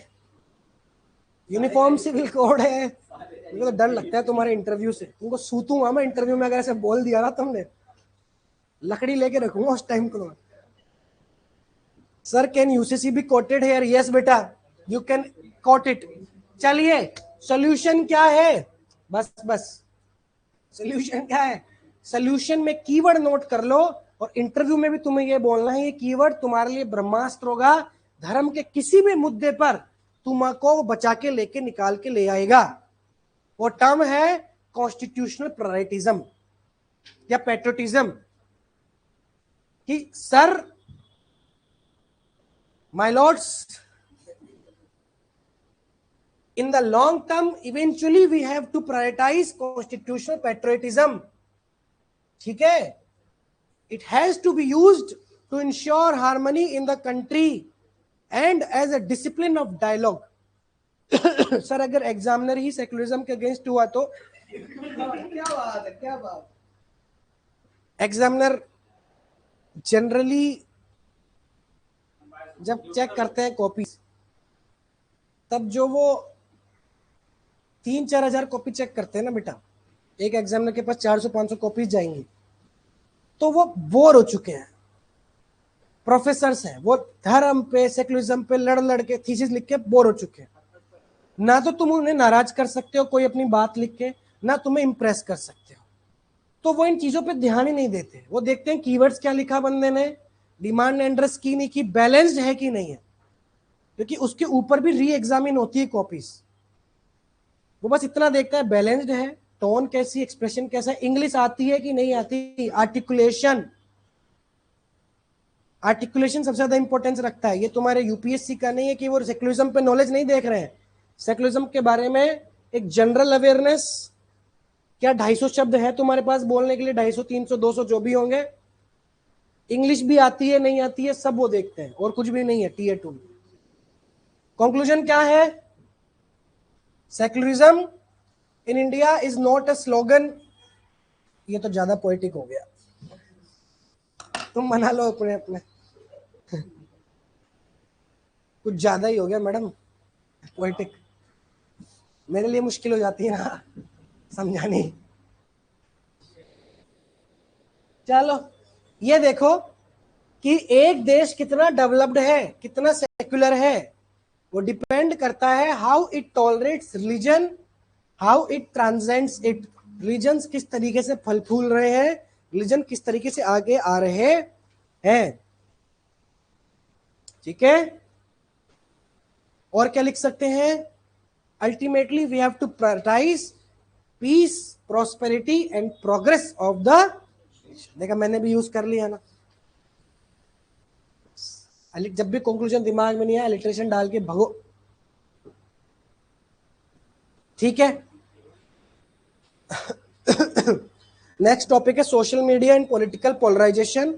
यूनिफॉर्म सिविल कोड है। मुझे तो डर लगता है तुम्हारे इंटरव्यू से, तुमको सूतूंगा मैं इंटरव्यू में अगर ऐसे बोल दिया ना तुमने, लकड़ी लेके रखूंगा उस टाइम को। Sir can UCC be quoted here? Yes बेटा, यू कैन कोट इट। चलिए सॉल्यूशन क्या है? बस सॉल्यूशन क्या है? सॉल्यूशन में कीवर्ड नोट कर लो, और इंटरव्यू में भी तुम्हें ये बोलना है, ये कीवर्ड तुम्हारे लिए ब्रह्मास्त्र होगा। धर्म के किसी भी मुद्दे पर तुमको बचा के लेके निकाल के ले आएगा। वो टर्म है कॉन्स्टिट्यूशनल प्रायोरिटिज्म या पैट्रियोटिज्म, कि sir my Lord's, In the long term, eventually we have to prioritize constitutional patriotism. ठीक है? It has to be used to ensure harmony in the country and as a discipline of dialogue. Sir अगर एग्जामिनर ही सेक्युलरिज्म के अगेंस्ट हुआ तो क्या बात है, क्या बात। एग्जामिनर जनरली जब चेक करते हैं कॉपीज, तब जो वो 3-4 हजार कॉपी चेक करते हैं ना बेटा, एक एग्जामिनर के पास 400-500 कॉपीज जाएंगी, तो वो बोर हो चुके हैं। प्रोफेसर्स हैं, वो धर्म पे सेक्युलरिज्म पे लड़ के थीसिस लिख के बोर हो चुके हैं। ना तो तुम उन्हें नाराज कर सकते हो कोई अपनी बात लिख के, ना तुम्हें इंप्रेस कर सकते हो, तो वो इन चीजों पे ध्यान ही नहीं देते। वो देखते हैं कीवर्ड्स क्या लिखा बंदे ने, डिमांड एंड्रेस की नहीं की, बैलेंस्ड है कि नहीं है, क्योंकि उसके ऊपर भी री एग्जामिन होती है कॉपीज। वो बस इतना देखता है बैलेंस्ड है, टोन कैसी, एक्सप्रेशन कैसा, इंग्लिश आती है कि नहीं आती, आर्टिकुलेशन सबसे ज्यादा इंपॉर्टेंस रखता है। ये तुम्हारे यूपीएससी का नहीं है कि वो सेक्युलरिज्म पे नॉलेज नहीं देख रहे हैं, सेक्युलरिज्म के बारे में एक जनरल अवेयरनेस, क्या 250 शब्द है तुम्हारे पास बोलने के लिए, 250, 300, 200 जो भी होंगे, इंग्लिश भी आती है नहीं आती है, सब वो देखते हैं, और कुछ भी नहीं है टीयर 2 में। कंक्लूजन क्या है? Secularism in India is not a slogan. ये तो ज्यादा पोएटिक हो गया, तुम बना लो अपने अपने। कुछ ज्यादा ही हो गया मैडम पोएटिक, मेरे लिए मुश्किल हो जाती है ना समझानी। चलो ये देखो कि एक देश कितना डेवलप्ड है, कितना सेक्युलर है, वो डिपेंड करता है how it tolerates religion, how it transcends it. Religion किस तरीके से फल फूल रहे हैं, रिलीजन किस तरीके से आगे आ रहे हैं। ठीक है? और क्या लिख सकते हैं? Ultimately we have to prioritise peace, prosperity and progress of the. देखा मैंने भी यूज कर लिया ना, जब भी कंक्लूजन दिमाग में नहीं आया अलिटरेशन डाल के भगो। ठीक है? नेक्स्ट टॉपिक है social media and political polarisation,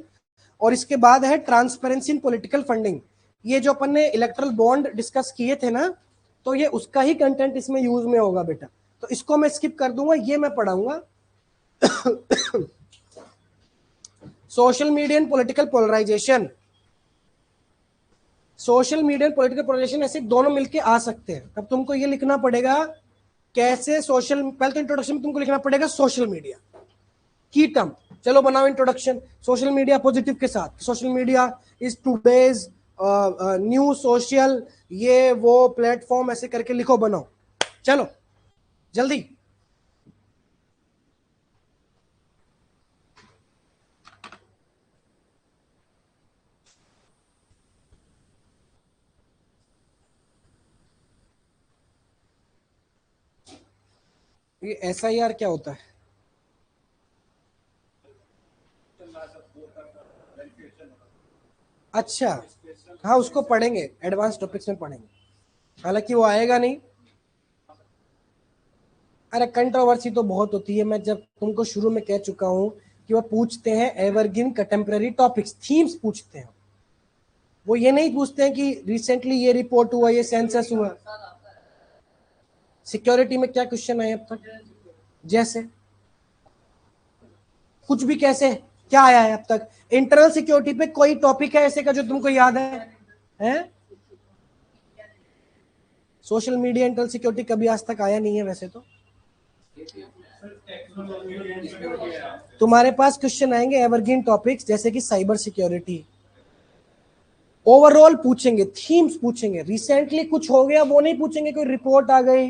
और इसके बाद है ट्रांसपेरेंसी इन पॉलिटिकल फंडिंग। ये जो अपन ने इलेक्ट्रल बॉन्ड डिस्कस किए थे ना, तो ये उसका ही कंटेंट इसमें यूज में होगा बेटा, तो इसको मैं स्किप कर दूंगा, ये मैं पढ़ाऊंगा। Social media and political polarisation. Social media and political polarisation ऐसे दोनों मिलके आ सकते हैं। तब तुमको ये लिखना पड़ेगा कैसे सोशल, पहले तो इंट्रोडक्शन में तुमको लिखना पड़ेगा सोशल मीडिया की टर्म। चलो बनाओ इंट्रोडक्शन सोशल मीडिया पॉजिटिव के साथ। Social media is today's new social, ये वो प्लेटफॉर्म, ऐसे करके लिखो, बनाओ। चलो जल्दी। ये SIR क्या होता है? अच्छा हाँ, उसको पढ़ेंगे, एडवांस टॉपिक्स में पढ़ेंगे, हालांकि वो आएगा नहीं। अरे कंट्रोवर्सी तो बहुत होती है, मैं जब तुमको शुरू में कह चुका हूं कि वो पूछते हैं एवरग्रीन कंटेम्पररी टॉपिक्स, थीम्स पूछते हैं। वो ये नहीं पूछते हैं कि रिसेंटली ये रिपोर्ट हुआ, ये सेंसस हुआ। सिक्योरिटी में क्या क्वेश्चन आए अब तक? जैसे कुछ भी, कैसे क्या आया है अब तक? इंटरनल सिक्योरिटी पे कोई टॉपिक है ऐसे का जो तुमको याद है? सोशल मीडिया इंटरनल सिक्योरिटी कभी आज तक आया नहीं है वैसे तो। तुम्हारे पास क्वेश्चन आएंगे एवरग्रीन टॉपिक्स जैसे कि साइबर सिक्योरिटी, ओवरऑल पूछेंगे, थीम्स पूछेंगे। रिसेंटली कुछ हो गया वो नहीं पूछेंगे, कोई रिपोर्ट आ गई,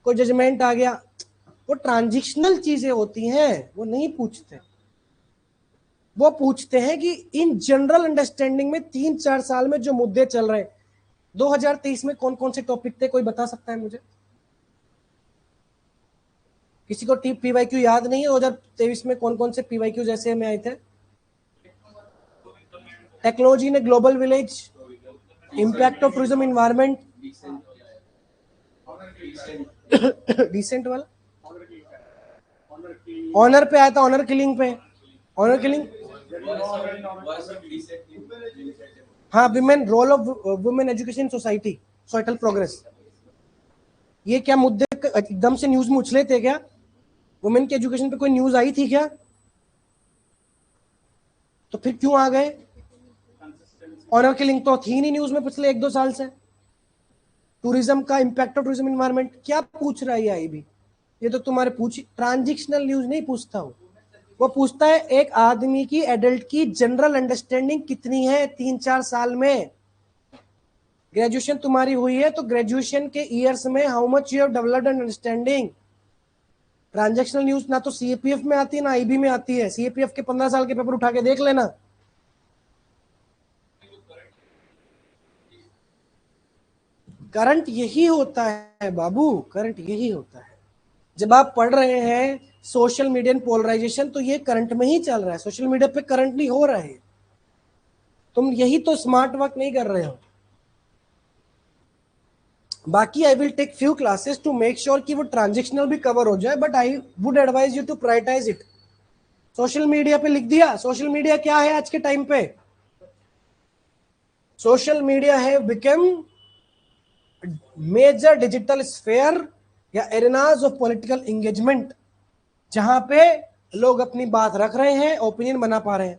कोई जजमेंट आ गया, वो ट्रांजिशनल चीजें होती हैं, वो नहीं पूछते। वो पूछते हैं कि इन जनरल अंडरस्टैंडिंग में 3-4 साल में जो मुद्दे चल रहे हैं, 2023 में कौन कौन से टॉपिक थे, कोई बता सकता है मुझे? किसी को PYQ याद नहीं है 2023 में कौन कौन से PYQ जैसे में आए थे? टेक्नोलॉजी ने global village, impact of tourism, environment, dissent वाला ऑनर पे आया था, ऑनर किलिंग पे, ऑनर किलिंग। हाँ, women, role of women education society, social progress. ये क्या मुद्दे एकदम से न्यूज में उछले थे क्या? वुमेन की एजुकेशन पे कोई न्यूज आई थी क्या? तो फिर क्यों आ गए? ऑनर किलिंग तो थी नहीं न्यूज में पिछले 1-2 साल से। टूरिज्म का इम्पैक्ट ऑफ टूरिज्म एनवायरनमेंट क्या पूछ रहा है आई भी? ये तो तुम्हारे ट्रांजिशनल न्यूज नहीं पूछता वो पूछता है एक आदमी की, एडल्ट की जनरल अंडरस्टैंडिंग कितनी है 3-4 साल में। ग्रेजुएशन तुम्हारी हुई है तो ग्रेजुएशन के ईयर्स में how much you have developed understanding. Transactional news ना तो सीएपीएफ में आती है ना आईबी में आती है। सीएपीएफ के 15 साल के पेपर उठा के देख लेना। करंट यही होता है बाबू, करंट यही होता है। जब आप पढ़ रहे हैं सोशल मीडिया पोलराइजेशन, तो ये करंट में ही चल रहा है। सोशल मीडिया पे करंट नहीं हो रहा है। तुम यही तो स्मार्ट वर्क नहीं कर रहे हो। बाकी I will take few classes to make sure कि वो ट्रांजेक्शनल भी कवर हो जाए, but I would advise you to prioritise it. Social media पे लिख दिया। सोशल मीडिया क्या है आज के टाइम पे? सोशल मीडिया है बिकम मेजर डिजिटल स्फेयर या एरेनाज ऑफ पॉलिटिकल एंगेजमेंट, जहां पे लोग अपनी बात रख रहे हैं, ओपिनियन बना पा रहे हैं।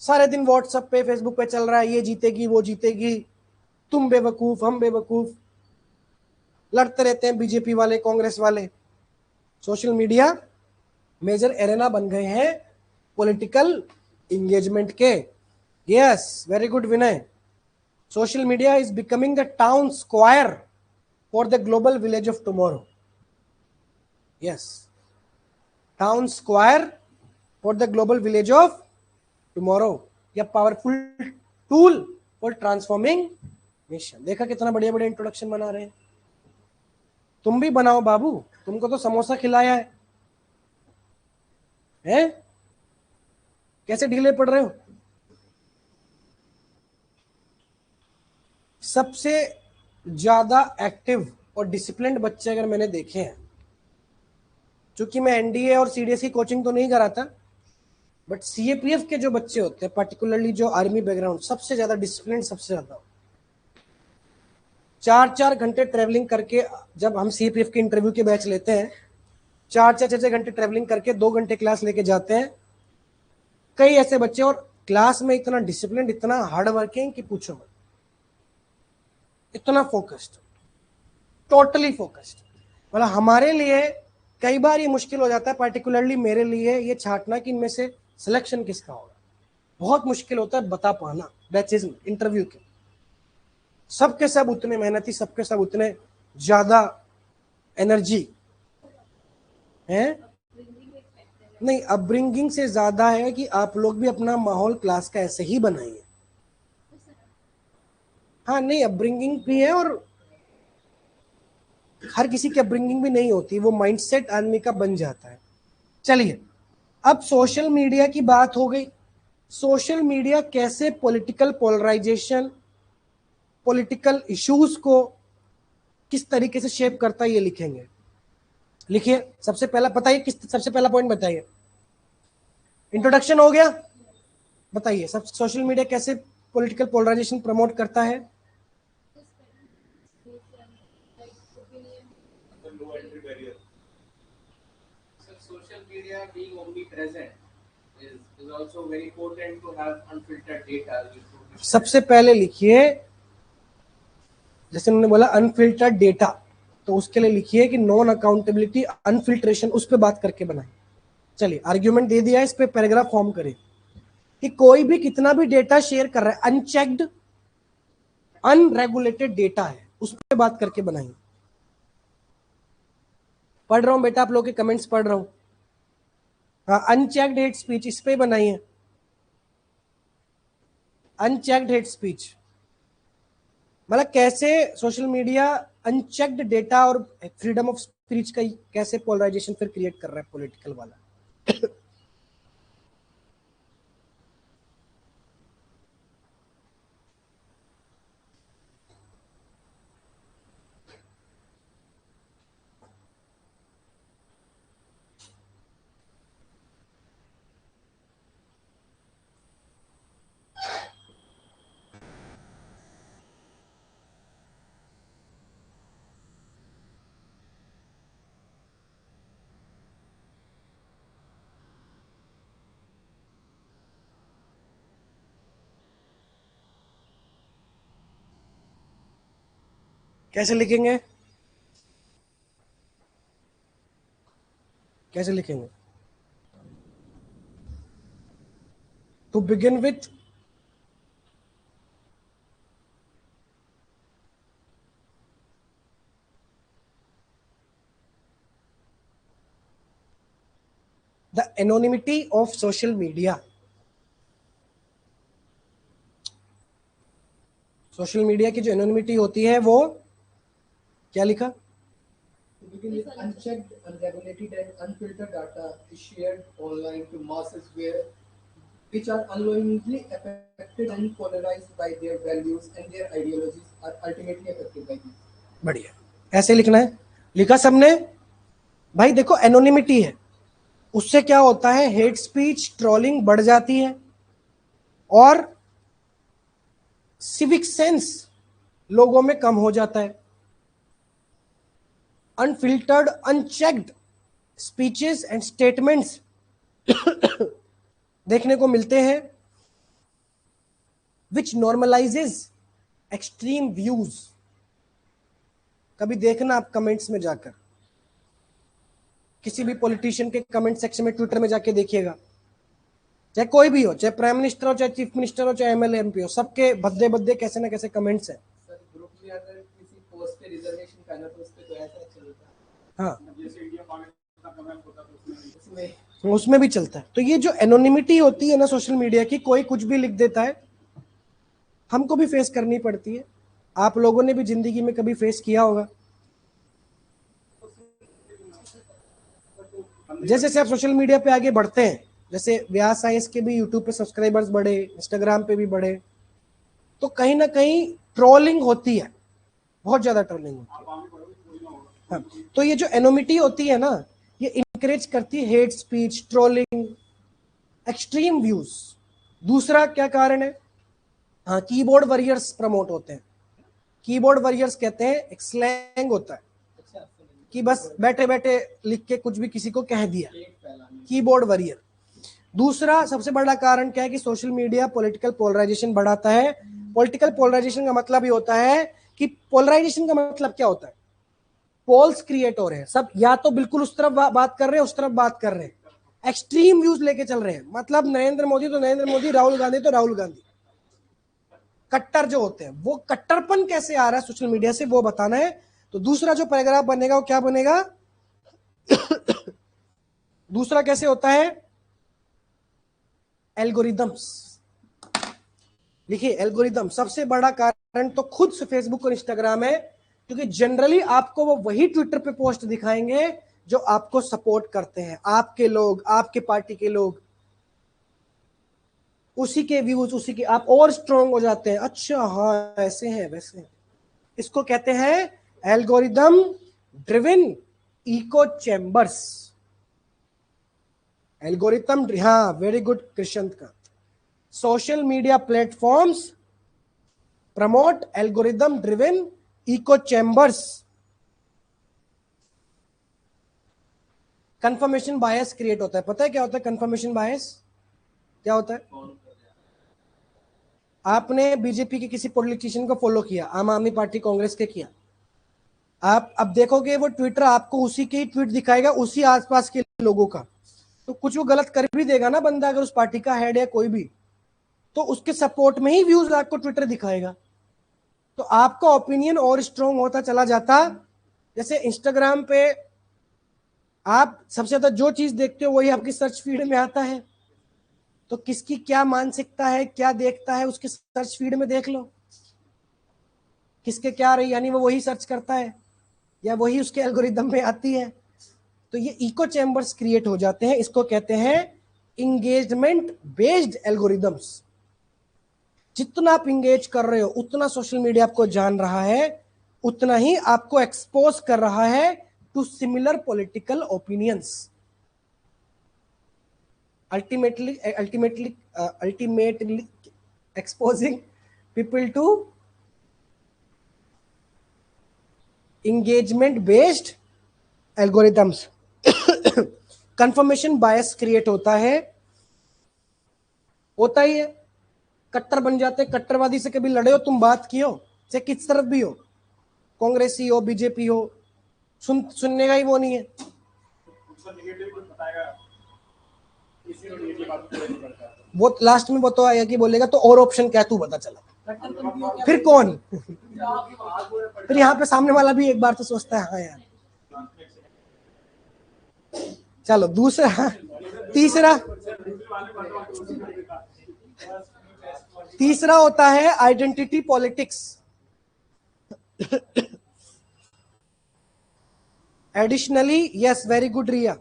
सारे दिन व्हाट्सएप पे, फेसबुक पे चल रहा है, ये जीतेगी वो जीतेगी, तुम बेवकूफ हम बेवकूफ, लड़ते रहते हैं बीजेपी वाले कांग्रेस वाले। सोशल मीडिया मेजर एरेना बन गए हैं पॉलिटिकल एंगेजमेंट के। Yes, very good Vinay. Social media is becoming the town square for the global village of tomorrow. Yes, town square for the global village of tomorrow, या powerful tool for transforming nation. देखा कितना बढ़िया बढ़िया इंट्रोडक्शन बना रहे हैं। तुम भी बनाओ बाबू, तुमको तो समोसा खिलाया है, हैं? कैसे ढीले पड़ रहे हो? सबसे ज्यादा एक्टिव और डिसिप्लिन्ड बच्चे अगर मैंने देखे हैं, क्योंकि मैं एनडीए और सीडीएस की कोचिंग तो नहीं कराता, बट सीएपीएफ के जो बच्चे होते हैं, पर्टिकुलरली जो आर्मी बैकग्राउंड, सबसे ज्यादा डिसिप्लिन, सबसे ज्यादा 4-4 घंटे ट्रेवलिंग करके, जब हम सीएपीएफ के इंटरव्यू के बैच लेते हैं, 4-6 घंटे ट्रेवलिंग करके 2 घंटे क्लास लेके जाते हैं कई ऐसे बच्चे, और क्लास में इतना डिसिप्लिन, इतना हार्ड वर्किंग कि पूछो मत, इतना फोकस्ड, टोटली फोकस्ड। मतलब हमारे लिए कई बार ये मुश्किल हो जाता है, पर्टिकुलरली मेरे लिए ये छांटना कि इनमें से सिलेक्शन किसका होगा। बहुत मुश्किल होता है बता पाना बैचेज में, इंटरव्यू के। सबके सब उतने मेहनती, सबके सब उतने ज्यादा एनर्जी है। नहीं, अपब्रिंगिंग से ज्यादा है कि आप लोग भी अपना माहौल क्लास का ऐसे ही बनाइए। हाँ, नहीं, अपब्रिंगिंग भी है, और हर किसी की अपब्रिंगिंग भी नहीं होती, वो माइंडसेट आदमी का बन जाता है। चलिए, अब सोशल मीडिया की बात हो गई। सोशल मीडिया कैसे पॉलिटिकल पोलराइजेशन, पॉलिटिकल इश्यूज को किस तरीके से शेप करता है, ये लिखेंगे। लिखिए, सबसे पहला बताइए, सबसे पहला पॉइंट बताइए। इंट्रोडक्शन हो गया, बताइए सब सोशल मीडिया कैसे पॉलिटिकल पोलराइजेशन प्रमोट करता है। Social media being omnipresent is also very important to have unfiltered data. सबसे पहले लिखिए, जैसे उन्होंने बोला अनफिल्टर्ड डेटा, तो उसके लिए लिखिए कि नॉन अकाउंटेबिलिटी, अनफिल्ट्रेशन, उस पर बात करके बनाए। चलिए, आर्ग्यूमेंट दे दिया, इस पे पैराग्राफ फॉर्म करें कि कोई भी कितना भी डेटा शेयर कर रहा है, अनचेक्ड अनरेगुलेटेड डेटा है, उस पर बात करके बनाइए। पढ़ रहा हूं बेटा, आप लोग के कमेंट्स पढ़ रहा हूं। हाँ, अनचेक्ड हेट स्पीच, इस पे बनाइए। अनचेक्ड हेट स्पीच मतलब कैसे सोशल मीडिया अनचेक्ड डेटा और फ्रीडम ऑफ स्पीच का कैसे पोलराइजेशन फिर क्रिएट कर रहा है पॉलिटिकल वाला। कैसे लिखेंगे? कैसे लिखेंगे? To begin with the anonymity of social media. Social media की जो एनोनिमिटी होती है वो क्या लिखा? To begin with, unchecked, unregulated, and unfiltered data is shared online to masses which are unknowingly affected and polarized by their values, and their ideologies are ultimately affected by these. बढ़िया, ऐसे लिखना है. लिखा सबने? भाई देखो, एनोनिमिटी है, उससे क्या होता है? हेट स्पीच, ट्रोलिंग बढ़ जाती है और सिविक सेंस लोगों में कम हो जाता है. Unfiltered, unchecked speeches and statements देखने को मिलते हैं विच नॉर्मलाइजेस एक्सट्रीम व्यूज. कभी देखना आप कमेंट्स में जाकर, किसी भी पॉलिटिशियन के कमेंट सेक्शन में ट्विटर में जाके देखिएगा, चाहे कोई भी हो, चाहे प्राइम मिनिस्टर हो, चाहे चीफ मिनिस्टर हो, चाहे एमएलए एमपी हो, सबके भद्दे भद्दे कैसे ना कैसे कमेंट्स हैं. सर ग्रुप में अगर किसी पोस्ट पे रिजर्वेशन करना तो उस पे तो ऐसा चलता है. हाँ, जैसे इंडिया पाकिस्तान का मैच होता तो उसमें भी चलता है. तो ये जो एनोनिमिटी होती है ना सोशल मीडिया की, कोई कुछ भी लिख देता है, हमको भी फेस करनी पड़ती है. आप लोगों ने भी जिंदगी में कभी फेस किया होगा. जैसे जैसे आप सोशल मीडिया पे आगे बढ़ते हैं, जैसे व्यास आईएएस के भी यूट्यूब पे सब्सक्राइबर्स बढ़े, इंस्टाग्राम पे भी बढ़े, तो कहीं ना कहीं ट्रोलिंग होती है, बहुत ज्यादा ट्रोलिंग होती है. हाँ, तो ये जो एनोमिटी होती है ना, ये इंकरेज करती है hate speech, trolling, extreme views. दूसरा क्या कारण है? हाँ, कीबोर्ड वॉरियर्स प्रमोट होते हैं. कीबोर्ड वॉरियर्स कहते हैं, एक स्लैंग होता है कि बस बैठे बैठे लिख के कुछ भी किसी को कह दिया, कीबोर्ड वॉरियर. दूसरा सबसे बड़ा कारण क्या है कि सोशल मीडिया पॉलिटिकल पोलराइजेशन बढ़ाता है. पॉलिटिकल पोलराइजेशन का मतलब ये होता है कि पोलराइजेशन का मतलब क्या होता है? पोल्स क्रिएट हो रहे हैं, सब या तो बिल्कुल उस तरफ बात कर रहे हैं, उस तरफ बात कर रहे हैं, एक्सट्रीम व्यूज लेके चल रहे हैं. मतलब नरेंद्र मोदी तो नरेंद्र मोदी, राहुल गांधी तो राहुल गांधी. कट्टर जो होते हैं, वो कट्टरपन कैसे आ रहा है सोशल मीडिया से, वो बताना है. तो दूसरा जो पैराग्राफ बनेगा वो क्या बनेगा? दूसरा कैसे होता है? एल्गोरिदम्स. देखिए, एल्गोरिदम सबसे बड़ा कारण तो खुद से फेसबुक और इंस्टाग्राम है, क्योंकि जनरली आपको वो वही ट्विटर पे पोस्ट दिखाएंगे जो आपको सपोर्ट करते हैं, आपके लोग, आपके पार्टी के लोग, उसी के व्यूज, उसी के, आप और स्ट्रॉन्ग हो जाते हैं. अच्छा हाँ, ऐसे हैं वैसे हैं. इसको कहते हैं algorithm driven echo chambers. Algorithm, हाँ, वेरी गुड कृष्णत का. Social media platforms promote algorithm driven echo chambers. Confirmation bias create होता है. पता है क्या होता है कंफर्मेशन बायस? क्या होता है? आपने बीजेपी के किसी पॉलिटिशियन को फॉलो किया, आम आदमी पार्टी कांग्रेस के किया, आप अब देखोगे वो ट्विटर आपको उसी के ही ट्वीट दिखाएगा, उसी आसपास के लोगों का. तो कुछ वो गलत कर भी देगा ना बंदा, अगर उस पार्टी का हेड है कोई भी, तो उसके सपोर्ट में ही व्यूज आपको ट्विटर दिखाएगा. तो आपका ओपिनियन और स्ट्रॉन्ग होता चला जाता. जैसे इंस्टाग्राम पे आप सबसे ज्यादा जो चीज देखते हो वही आपकी सर्च फीड में आता है, तो किसकी क्या मानसिकता है, क्या देखता है, उसके सर्च फीड में देख लो, किसके क्या रही, यानी वो वही सर्च करता है या वही उसके एल्गोरिदम में आती है. तो ये इको चैम्बर्स क्रिएट हो जाते हैं. इसको कहते हैं इंगेजमेंट बेस्ड एल्गोरिदम्स. जितना आप इंगेज कर रहे हो उतना सोशल मीडिया आपको जान रहा है, उतना ही आपको एक्सपोज कर रहा है to similar political opinions. ultimately exposing people to engagement based algorithms. Confirmation bias create होता ही है. कट्टर बन जाते हैं. कट्टरवादी से कभी लड़े हो तुम, बात की हो, चाहे किस तरफ भी हो, कांग्रेसी हो, बीजेपी हो, सुनने का ही वो नहीं है। उसका नेगेटिव कुछ बताएगा, इसी में ये बात पूरा नहीं करता है। वो लास्ट में वो तो आया कि बोलेगा तो और ऑप्शन क्या, तू बता चला, फिर कौन? फिर यहाँ पे सामने वाला भी एक बार तो सोचता है हाँ यार। चलो दूसरा, तीसरा होता है identity politics. Additionally, yes very good Riya,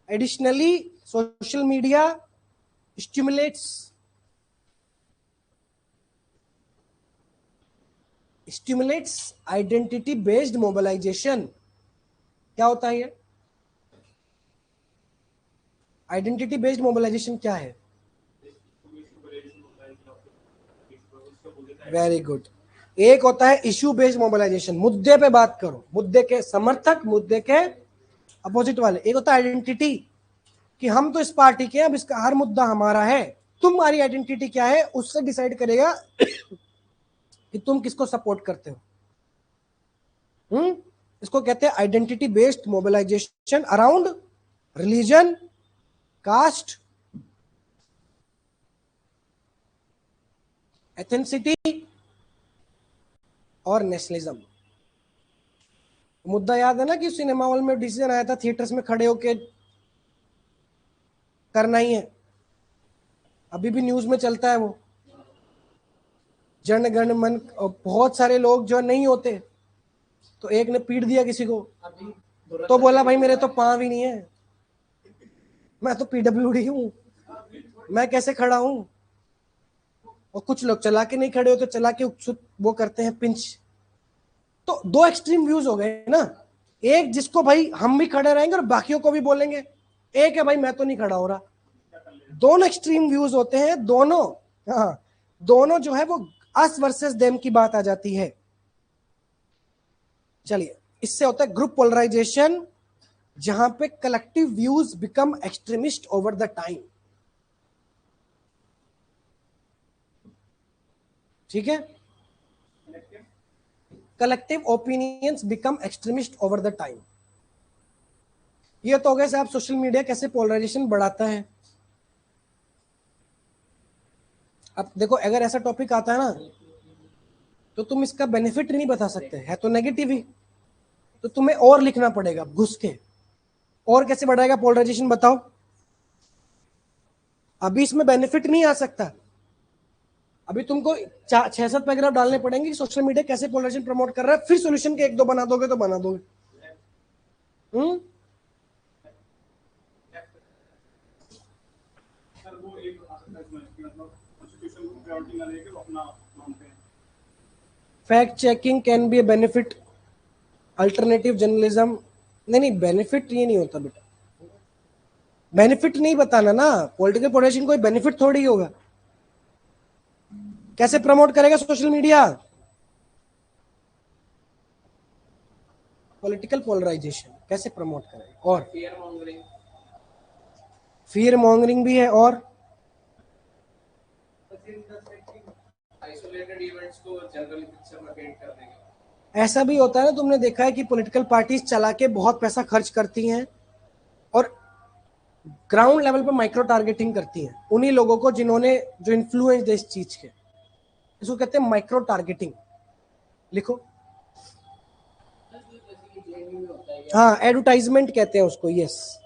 additionally social media stimulates identity based mobilization। क्या होता है ये आइडेंटिटी बेस्ड मोबिलाइजेशन? क्या है? Very good. एक होता है इश्यू बेस्ड मोबिलाइजेशन, मुद्दे पे बात करो, मुद्दे के समर्थक, मुद्दे के अपोजिट वाले। एक होता है आइडेंटिटी कि हम तो इस पार्टी के हैं, अब इसका हर मुद्दा हमारा है। तुम्हारी आइडेंटिटी क्या है उससे डिसाइड करेगा कि तुम किसको सपोर्ट करते हो। इसको कहते हैं identity based mobilisation around religion, caste, ethnicity और नेशनलिज्म। मुद्दा याद है ना कि सिनेमा हॉल में डिसीजन आया था थिएटर्स में खड़े होके करना ही है, अभी भी न्यूज में चलता है वो। जन गण मन, बहुत सारे लोग जो नहीं होते, तो एक ने पीट दिया किसी को, तो बोला भाई मेरे तो पांव ही नहीं है, मैं तो पीडब्ल्यूडी हूं, मैं कैसे खड़ा हूं। और कुछ लोग चला के नहीं खड़े होते, चला के वो करते हैं पिंच। तो दो एक्सट्रीम व्यूज हो गए ना, एक जिसको भाई हम भी खड़े रहेंगे और बाकियों को भी बोलेंगे, एक है भाई मैं तो नहीं खड़ा हो रहा। दोनों एक्सट्रीम व्यूज होते हैं, दोनों, हाँ, दोनों जो है वो अस वर्सेस देम की बात आ जाती है। चलिए, इससे होता है ग्रुप पोलराइजेशन, जहां पे collective views become extremist over the time. ठीक है, collective opinions become extremist over the time. ये तो हो गया साहब सोशल मीडिया कैसे पोलराइजेशन बढ़ाता है। अब देखो, अगर ऐसा टॉपिक आता है ना, तो तुम इसका बेनिफिट नहीं बता सकते, है तो नेगेटिव ही, तो तुम्हें और लिखना पड़ेगा घुस के। और कैसे बढ़ाएगा पोलराइजेशन बताओ? अभी इसमें बेनिफिट नहीं आ सकता, अभी तुमको 6-7 पैराग्राफ डालने पड़ेंगे कि सोशल मीडिया कैसे पोलराइजेशन प्रमोट कर रहा है, फिर सॉल्यूशन के 1-2 बना दोगे तो बना दोगे। Fact checking can be A benefit, alternative journalism. नहीं, बेनिफिट ये नहीं होता बेटा, बेनिफिट नहीं बताना ना, पॉलिटिकल पोलराइजेशन कोई बेनिफिट थोड़ी होगा। कैसे प्रमोट करेगा सोशल मीडिया पॉलिटिकल पोलराइजेशन? कैसे प्रमोट करेगा? और फियर मॉन्गरिंग भी है, और आइसोलेटेड इवेंट्स को जनरल पिक्चर में पेंट कर देंगे। ऐसा भी होता है ना, तुमने देखा है कि पॉलिटिकल पार्टीज चला के बहुत पैसा खर्च करती हैं और ग्राउंड लेवल पर माइक्रो टारगेटिंग करती हैं उन्हीं लोगों को जिन्होंने जो इन्फ्लुएंस दे इस चीज के। इसको कहते हैं माइक्रो टारगेटिंग। लिखो, हाँ, एडवर्टाइजमेंट कहते हैं उसको। यस,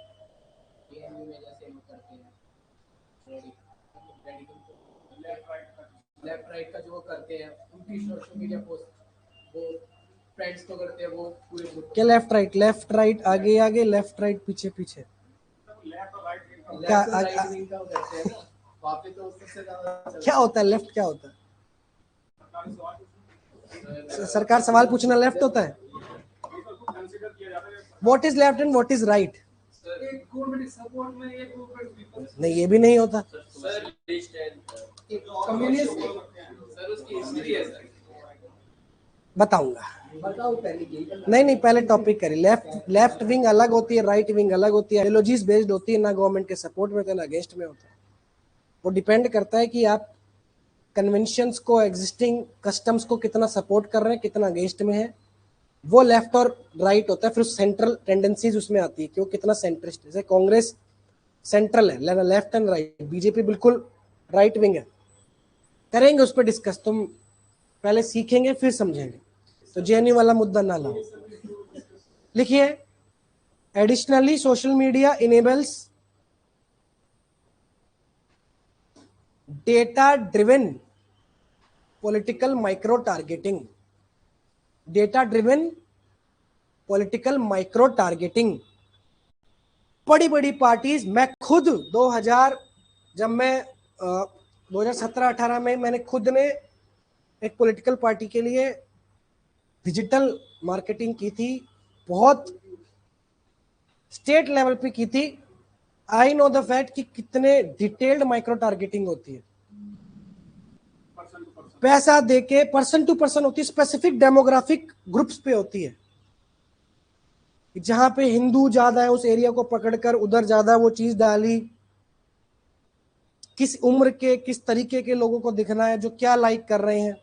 लेफ्ट राइट का जो करते हैं उनकी सोशल मीडिया पोस्ट, वो फ्रेंड्स को करते हैं, वो पूरे ग्रुप। क्या लेफ्ट राइट आगे आगे, लेफ्ट राइट पीछे पीछे, क्या क्या होता है लेफ्ट? क्या होता है? सरकार सवाल पूछना लेफ्ट होता है? What is left and what is right? नहीं, ये भी नहीं होता। बताऊंगा, नहीं पहले टॉपिक करिए। लेफ्ट विंग अलग होती है, राइट विंग अलग होती है, आइडियोलॉजीज बेस्ड होती है, ना गवर्नमेंट के सपोर्ट में होता है ना अगेंस्ट में होता है। वो डिपेंड करता है कि आप कन्वेंशंस को, एग्जिस्टिंग कस्टम्स को कितना सपोर्ट कर रहे हैं, कितना अगेंस्ट में है। वो लेफ्ट और राइट होता है, फिर सेंट्रल टेंडेंसीज उसमें आती है कि वो कितना सेंट्रिस्ट। जैसे कांग्रेस सेंट्रल है, लेफ्ट एंड राइट, बीजेपी बिल्कुल राइट विंग है। करेंगे उस पर डिस्कस, तुम पहले सीखेंगे फिर समझेंगे, तो जेएनयू वाला मुद्दा ना लाओ। लिखिए, additionally social media enables data driven political micro targeting. Data driven political micro targeting. बड़ी बड़ी पार्टीज, मैं खुद 2000 जब मैं 2017-18 में मैंने खुद ने एक पॉलिटिकल पार्टी के लिए डिजिटल मार्केटिंग की थी, बहुत स्टेट लेवल पे की थी। आई नो द फैक्ट कि कितने डिटेल्ड माइक्रो टारगेटिंग होती है, पैसा देके पर्सन टू पर्सन होती है, स्पेसिफिक डेमोग्राफिक ग्रुप्स पे होती है। जहां पे हिंदू ज्यादा है उस एरिया को पकड़कर उधर ज्यादा वो चीज डाली, किस उम्र के किस तरीके के लोगों को दिखना है, जो क्या लाइक कर रहे हैं।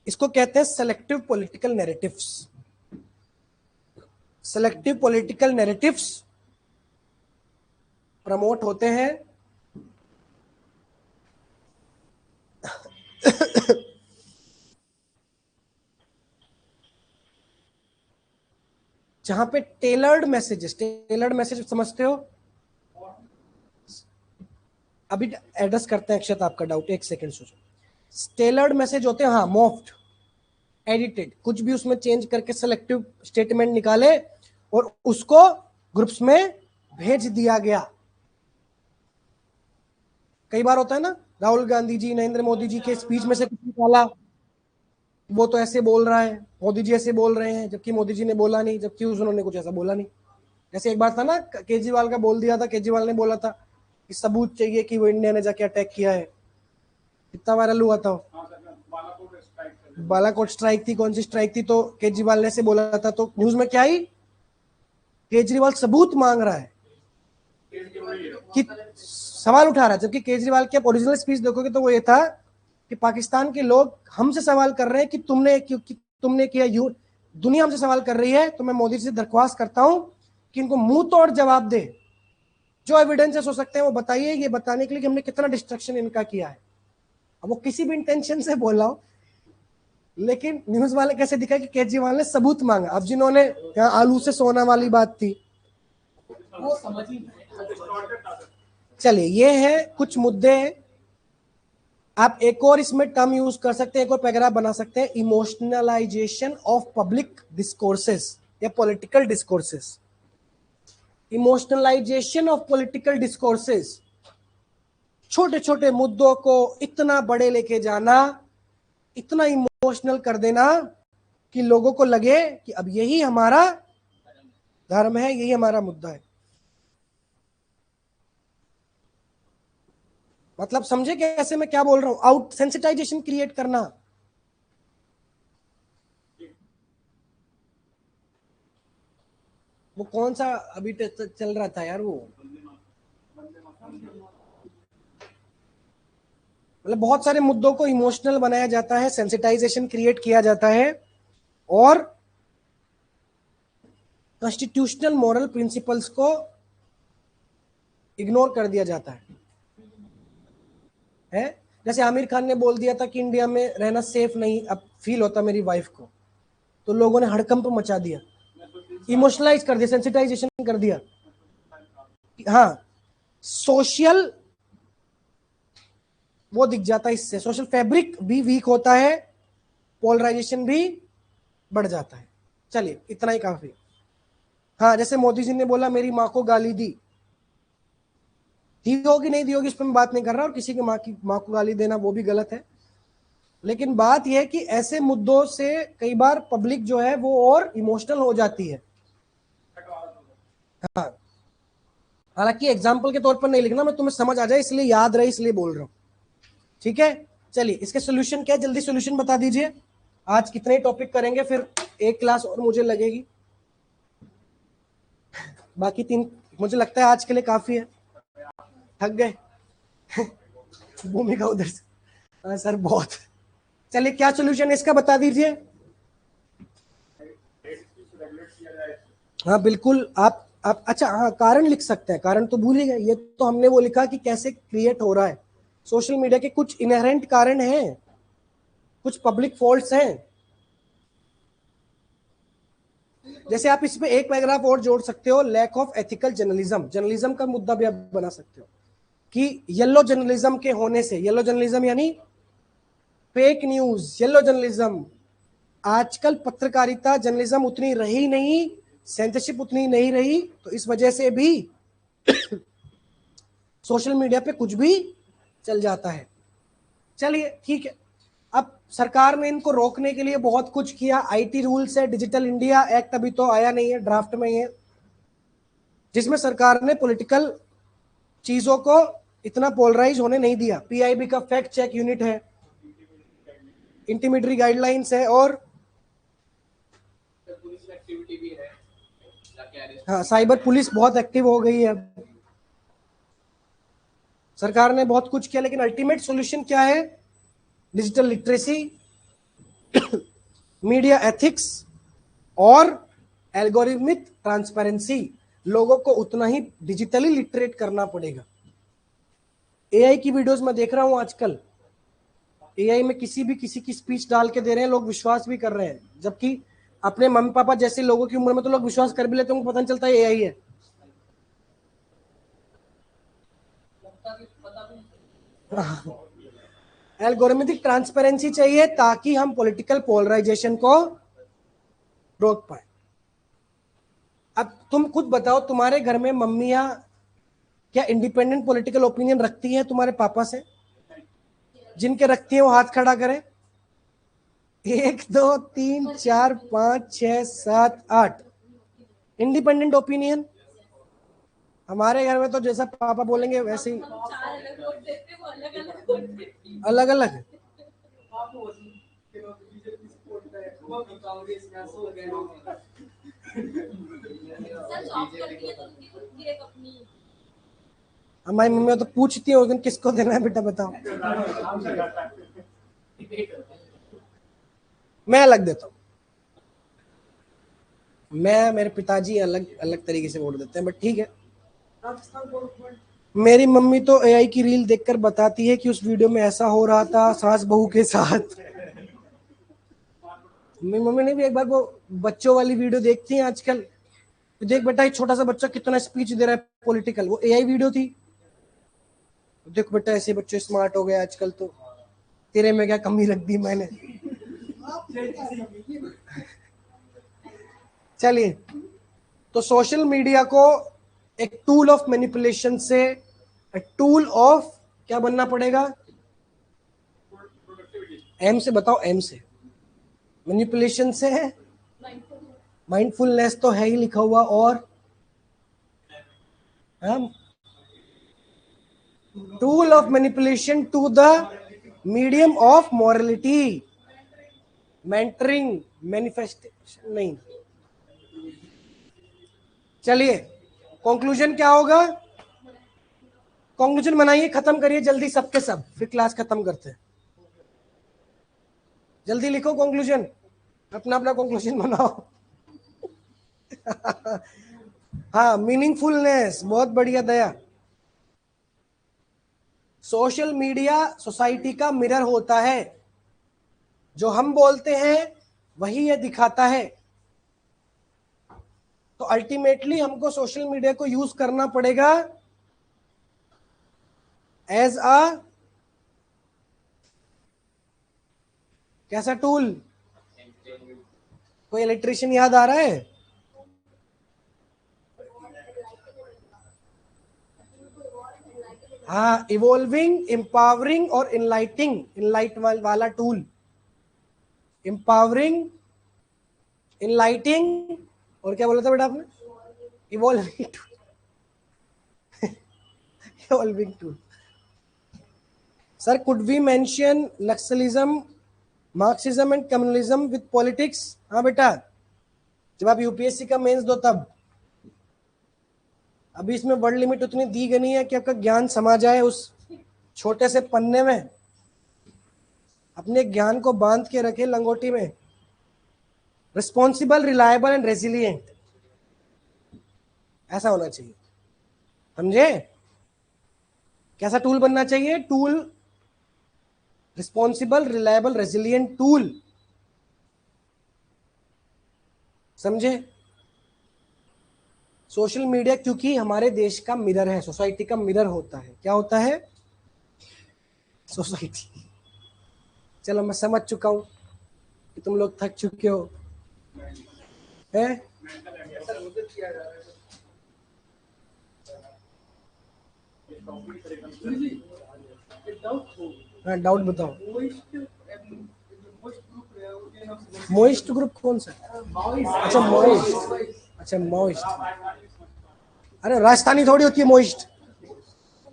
इसको कहते हैं selective political narratives. Selective political narratives promote होते हैं जहां पे टेलर्ड मैसेज समझते हो। अभी एड्रेस करते हैं अक्षत आपका डाउट, एक सेकंड सोचो। टेलर्ड मैसेज होते हैं, हाँ, मॉफ्ड, एडिटेड, कुछ भी उसमें चेंज करके सेलेक्टिव स्टेटमेंट निकाले और उसको ग्रुप्स में भेज दिया गया। कई बार होता है ना, राहुल गांधी जी, नरेंद्र मोदी जी के स्पीच में से कुछ निकाला, वो तो ऐसे बोल रहा है, मोदी जी ऐसे बोल रहे हैं, जबकि मोदी जी ने बोला नहीं, जबकि उन्होंने कुछ ऐसा बोला नहीं। जैसे एक बार था ना, केजरीवाल का बोल दिया था, केजरीवाल ने बोला था कि सबूत चाहिए कि वो इंडिया ने जाके अटैक किया है। कितना वायरल हुआ था। बालाकोट स्ट्राइक थी, कौन सी स्ट्राइक थी, तो केजरीवाल ने से बोला था, तो न्यूज में क्या आई, केजरीवाल सबूत मांग रहा है, कि सवाल उठा रहा है। जबकि केजरीवाल की आप ओरिजिनल स्पीच देखोगे तो वो ये था कि पाकिस्तान के लोग हमसे सवाल कर रहे हैं कि तुमने किया, दुनिया हमसे सवाल कर रही है, तो मैं मोदी जी से दरख्वास्त करता हूं कि इनको मुंह तोड़ जवाब दे, जो एविडेंसेस हो सकते हैं वो बताइए, ये बताने के लिए कि हमने कितना डिस्ट्रक्शन इनका किया है। अब वो किसी भी इंटेंशन से बोल रहा हो, लेकिन न्यूज वाले कैसे दिखा कि केजरीवाल ने सबूत मांगा। अब जिन्होंने यहाँ आलू से सोना वाली बात थी, वो समझ ही नहीं। चलिए ये है कुछ मुद्दे। आप एक और इसमें टर्म यूज कर सकते हैं, एक और पैराग्राफ बना सकते हैं, इमोशनलाइजेशन ऑफ पब्लिक डिस्कोर्सेस या political discourses. Emotionalization of political discourses, छोटे छोटे मुद्दों को इतना बड़े लेके जाना, इतना इमोशनल कर देना कि लोगों को लगे कि अब यही हमारा धर्म है, यही हमारा मुद्दा है। मतलब समझे कैसे मैं क्या बोल रहा हूं, आउट सेंसिटाइजेशन क्रिएट करना। वो कौन सा अभी चल रहा था यार, वो मतलब बहुत सारे मुद्दों को इमोशनल बनाया जाता है, सेंसिटाइजेशन क्रिएट किया जाता है, और कॉन्स्टिट्यूशनल मॉरल प्रिंसिपल्स को इग्नोर कर दिया जाता है। जैसे आमिर खान ने बोल दिया था कि इंडिया में रहना सेफ नहीं अब फील होता मेरी वाइफ को, तो लोगों ने हड़कंप मचा दिया, इमोशनलाइज कर दिया, सेंसिटाइजेशन कर दिया। हाँ, सोशल वो दिख जाता है, इससे सोशल फैब्रिक भी वीक होता है, पोलराइजेशन भी बढ़ जाता है। चलिए इतना ही काफी। हाँ, जैसे मोदी जी ने बोला मेरी माँ को गाली दी होगी नहीं दी होगी इस पर मैं बात नहीं कर रहा, और किसी की माँ को गाली देना वो भी गलत है, लेकिन बात यह है कि ऐसे मुद्दों से कई बार पब्लिक जो है वो और इमोशनल हो जाती है। हाँ, हालांकि एग्जाम्पल के तौर पर नहीं लिखना, मैं तुम्हें समझ आ जाए इसलिए याद रहे इसलिए बोल रहा हूं, ठीक है। चलिए इसके सोल्यूशन क्या है, जल्दी सोल्यूशन बता दीजिए। आज कितने टॉपिक करेंगे, फिर एक क्लास और मुझे लगेगी, बाकी 3 मुझे लगता है आज के लिए काफी है, थक गए भूमिका उधर से। हाँ सर बहुत। चलिए क्या सोल्यूशन है इसका बता दीजिए। हाँ बिल्कुल, आप अच्छा, हाँ कारण लिख सकते हैं, कारण तो भूल ही गए। ये तो हमने वो लिखा कि कैसे क्रिएट हो रहा है। सोशल मीडिया के कुछ इनहेरेंट कारण हैं, कुछ पब्लिक फॉल्ट्स हैं। जैसे आप इसमें एक पैराग्राफ और जोड़ सकते हो, lack of ethical journalism. Journalism का मुद्दा भी आप बना सकते हो कि येलो जर्नलिज्म के होने से, येलो जर्नलिज्म यानी फेक न्यूज, येलो जर्नलिज्म, आजकल पत्रकारिता जर्नलिज्म उतनी रही नहीं, सेंसरशिप उतनी नहीं रही, तो इस वजह से भी सोशल मीडिया पे कुछ भी चल जाता है। चलिए ठीक है, अब सरकार ने इनको रोकने के लिए बहुत कुछ किया। आईटी रूल्स है, डिजिटल इंडिया एक्ट अभी तो आया नहीं है, ड्राफ्ट में है, जिसमें सरकार ने पॉलिटिकल चीजों को इतना पोलराइज होने नहीं दिया। पीआईबी का फैक्ट चेक यूनिट है, इंटीमेटरी गाइडलाइंस है, और पुलिस एक्टिविटी भी है, जाके अरेस्ट। हाँ साइबर पुलिस बहुत एक्टिव हो गई है। सरकार ने बहुत कुछ किया, लेकिन अल्टीमेट सॉल्यूशन क्या है? डिजिटल लिटरेसी, मीडिया एथिक्स और एल्गोरिथमिक ट्रांसपेरेंसी। लोगों को उतना ही डिजिटली लिटरेट करना पड़ेगा। एआई की वीडियोस में देख रहा हूं आजकल, एआई में किसी की स्पीच डाल के दे रहे हैं, लोग विश्वास भी कर रहे हैं, जबकि अपने मम्मी पापा जैसे लोगों की उम्र में तो लोग विश्वास कर भी लेते हैं, उनको पता नहीं चलता एआई है। एल्गोरिथमिक ट्रांसपेरेंसी चाहिए ताकि हम पॉलिटिकल पोलराइजेशन को रोक पाए। अब तुम खुद बताओ, तुम्हारे घर में मम्मियां क्या इंडिपेंडेंट पॉलिटिकल ओपिनियन रखती हैं तुम्हारे पापा से? जिनके रखती हैं वो हाथ खड़ा करें। 1 2 3 4 5 6 7 8 इंडिपेंडेंट ओपिनियन। हमारे घर में तो जैसा पापा बोलेंगे वैसे ही, अलग अलग। हमारी मम्मी तो पूछती है उस दिन किसको देना है बेटा बताओ, मैं अलग देता हूँ। मैं, मेरे पिताजी अलग अलग तरीके से वोट देते हैं, बट ठीक है। मेरी मम्मी तो एआई की रील देखकर बताती है कि उस वीडियो में ऐसा हो रहा था सास बहू के साथ। मेरी मम्मी ने भी एक बार वो बच्चों वाली वीडियो देखती है आजकल, तो देख बेटा एक छोटा सा बच्चा कितना स्पीच दे रहा है पॉलिटिकल, वो एआई वीडियो थी। देख बेटा ऐसे बच्चे स्मार्ट हो गए आजकल, तो तेरे में क्या कमी रख दी मैंने। चलिए, तो सोशल मीडिया को एक टूल ऑफ मैनिपुलेशन से टूल ऑफ क्या बनना पड़ेगा? एम से बताओ, एम से मैनिपुलेशन से है, माइंडफुलनेस तो है ही लिखा हुआ, और tool of manipulation to the medium of morality, mentoring, manifestation नहीं। चलिए कंक्लूजन क्या होगा? कंक्लूजन बनाइए, खत्म करिए जल्दी सबके सब, फिर क्लास खत्म करते हैं। जल्दी लिखो कंक्लूजन, अपना अपना कंक्लूजन बनाओ। हाँ, मीनिंगफुलनेस, बहुत बढ़िया दया। सोशल मीडिया सोसाइटी का मिरर होता है, जो हम बोलते हैं वही ये दिखाता है। तो अल्टीमेटली हमको सोशल मीडिया को यूज करना पड़ेगा एज अ कैसा टूल? कोई इलेक्ट्रिशियन याद आ रहा है? हाँ, इवॉल्विंग, एम्पावरिंग और इनलाइटिंग, इनलाइट वाला टूल। एम्पावरिंग, इनलाइटिंग, और क्या बोला था बेटा आपने? Evolving tool. Evolving tool. Sir, could we mention Naxalism, Marxism and communalism with politics? हाँ बेटा, जब आप यूपीएससी का मेंस दो तब। अभी इसमें वर्ड लिमिट उतनी दी गई नहीं है कि आपका ज्ञान समा जाए उस छोटे से पन्ने में। अपने ज्ञान को बांध के रखे लंगोटी में। रिस्पॉन्सिबल, रिलायबल एंड रेजिलिएंट, ऐसा होना चाहिए, समझे? कैसा टूल बनना चाहिए? Tool responsible, reliable, resilient tool, समझे? सोशल मीडिया क्योंकि हमारे देश का मिरर है, सोसाइटी का मिरर होता है। क्या होता है? सोसाइटी। चलो मैं समझ चुका हूं कि तुम लोग थक चुके हो, है? हाँ, डाउट बताओ। मोइस्ट ग्रुप कौन सा? अच्छा मोइस्ट, अच्छा मोइस्ट। अरे राजस्थानी थोड़ी होती है मोइस्ट,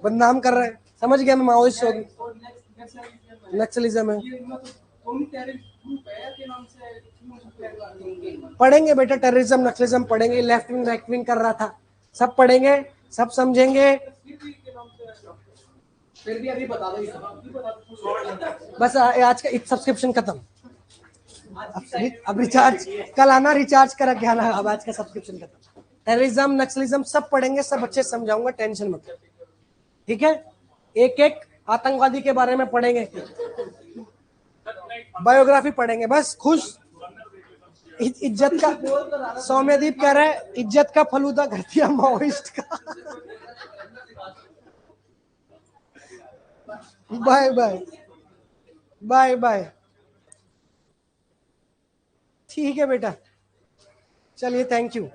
बदनाम कर रहा है। समझ गया मैं, माओइस्ट नक्सलिज्म है। पढ़ेंगे बेटा, टेररिज्म नक्सलिज्म पढ़ेंगे, लेफ्ट विंग राइट विंग कर रहा था, सब पढ़ेंगे, सब समझेंगे। फिर भी अभी बता दो। बस आज का सब्सक्रिप्शन खत्म, अब रिचार्ज कल आना, रिचार्ज करा के आना। अब आज का सब्सक्रिप्शन खत्म। टेररिज्म नक्सलिज्म सब पढ़ेंगे, सब अच्छे समझाऊंगा, टेंशन मत लो, ठीक है? एक एक आतंकवादी के बारे में पढ़ेंगे, बायोग्राफी पढ़ेंगे, बस खुश। इज्जत का, सौम्यदीप कह रहा है इज्जत का फलूदा कर दिया माओइस्ट का। Bye bye bye bye. ठीक है बेटा, चलिए, थैंक यू।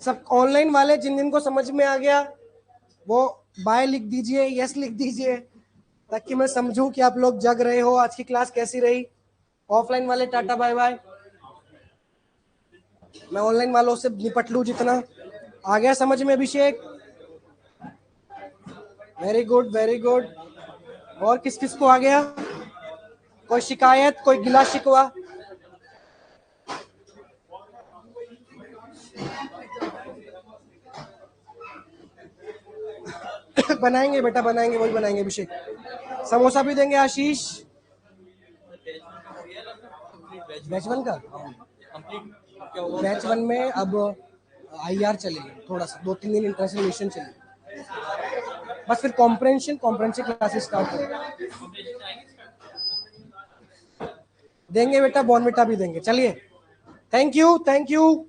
सब ऑनलाइन वाले जिन को समझ में आ गया वो बाय लिख दीजिए, यस लिख दीजिए, ताकि मैं समझूं कि आप लोग जग रहे हो। आज की क्लास कैसी रही? ऑफलाइन वाले टाटा बाय बाय। मैं ऑनलाइन वालों से निपट लूं जितना। आ गया समझ में Abhishek? Very good very good. और किस किस को आ गया? कोई शिकायत, कोई गिला शिकवा? बनाएंगे बेटा, बनाएंगे, वही बनाएंगे अभिषेक। समोसा भी देंगे आशीष। बैच 1 का, बैच 1 में अब IR चलेगी, थोड़ा सा 2-3 दिन इंटरनेशनल मिशन चलेगी, बस फिर कॉम्प्रेंशन क्लासेस स्टार्ट करेंगे। देंगे बेटा, बॉर्नविटा भी देंगे। चलिए, थैंक यू।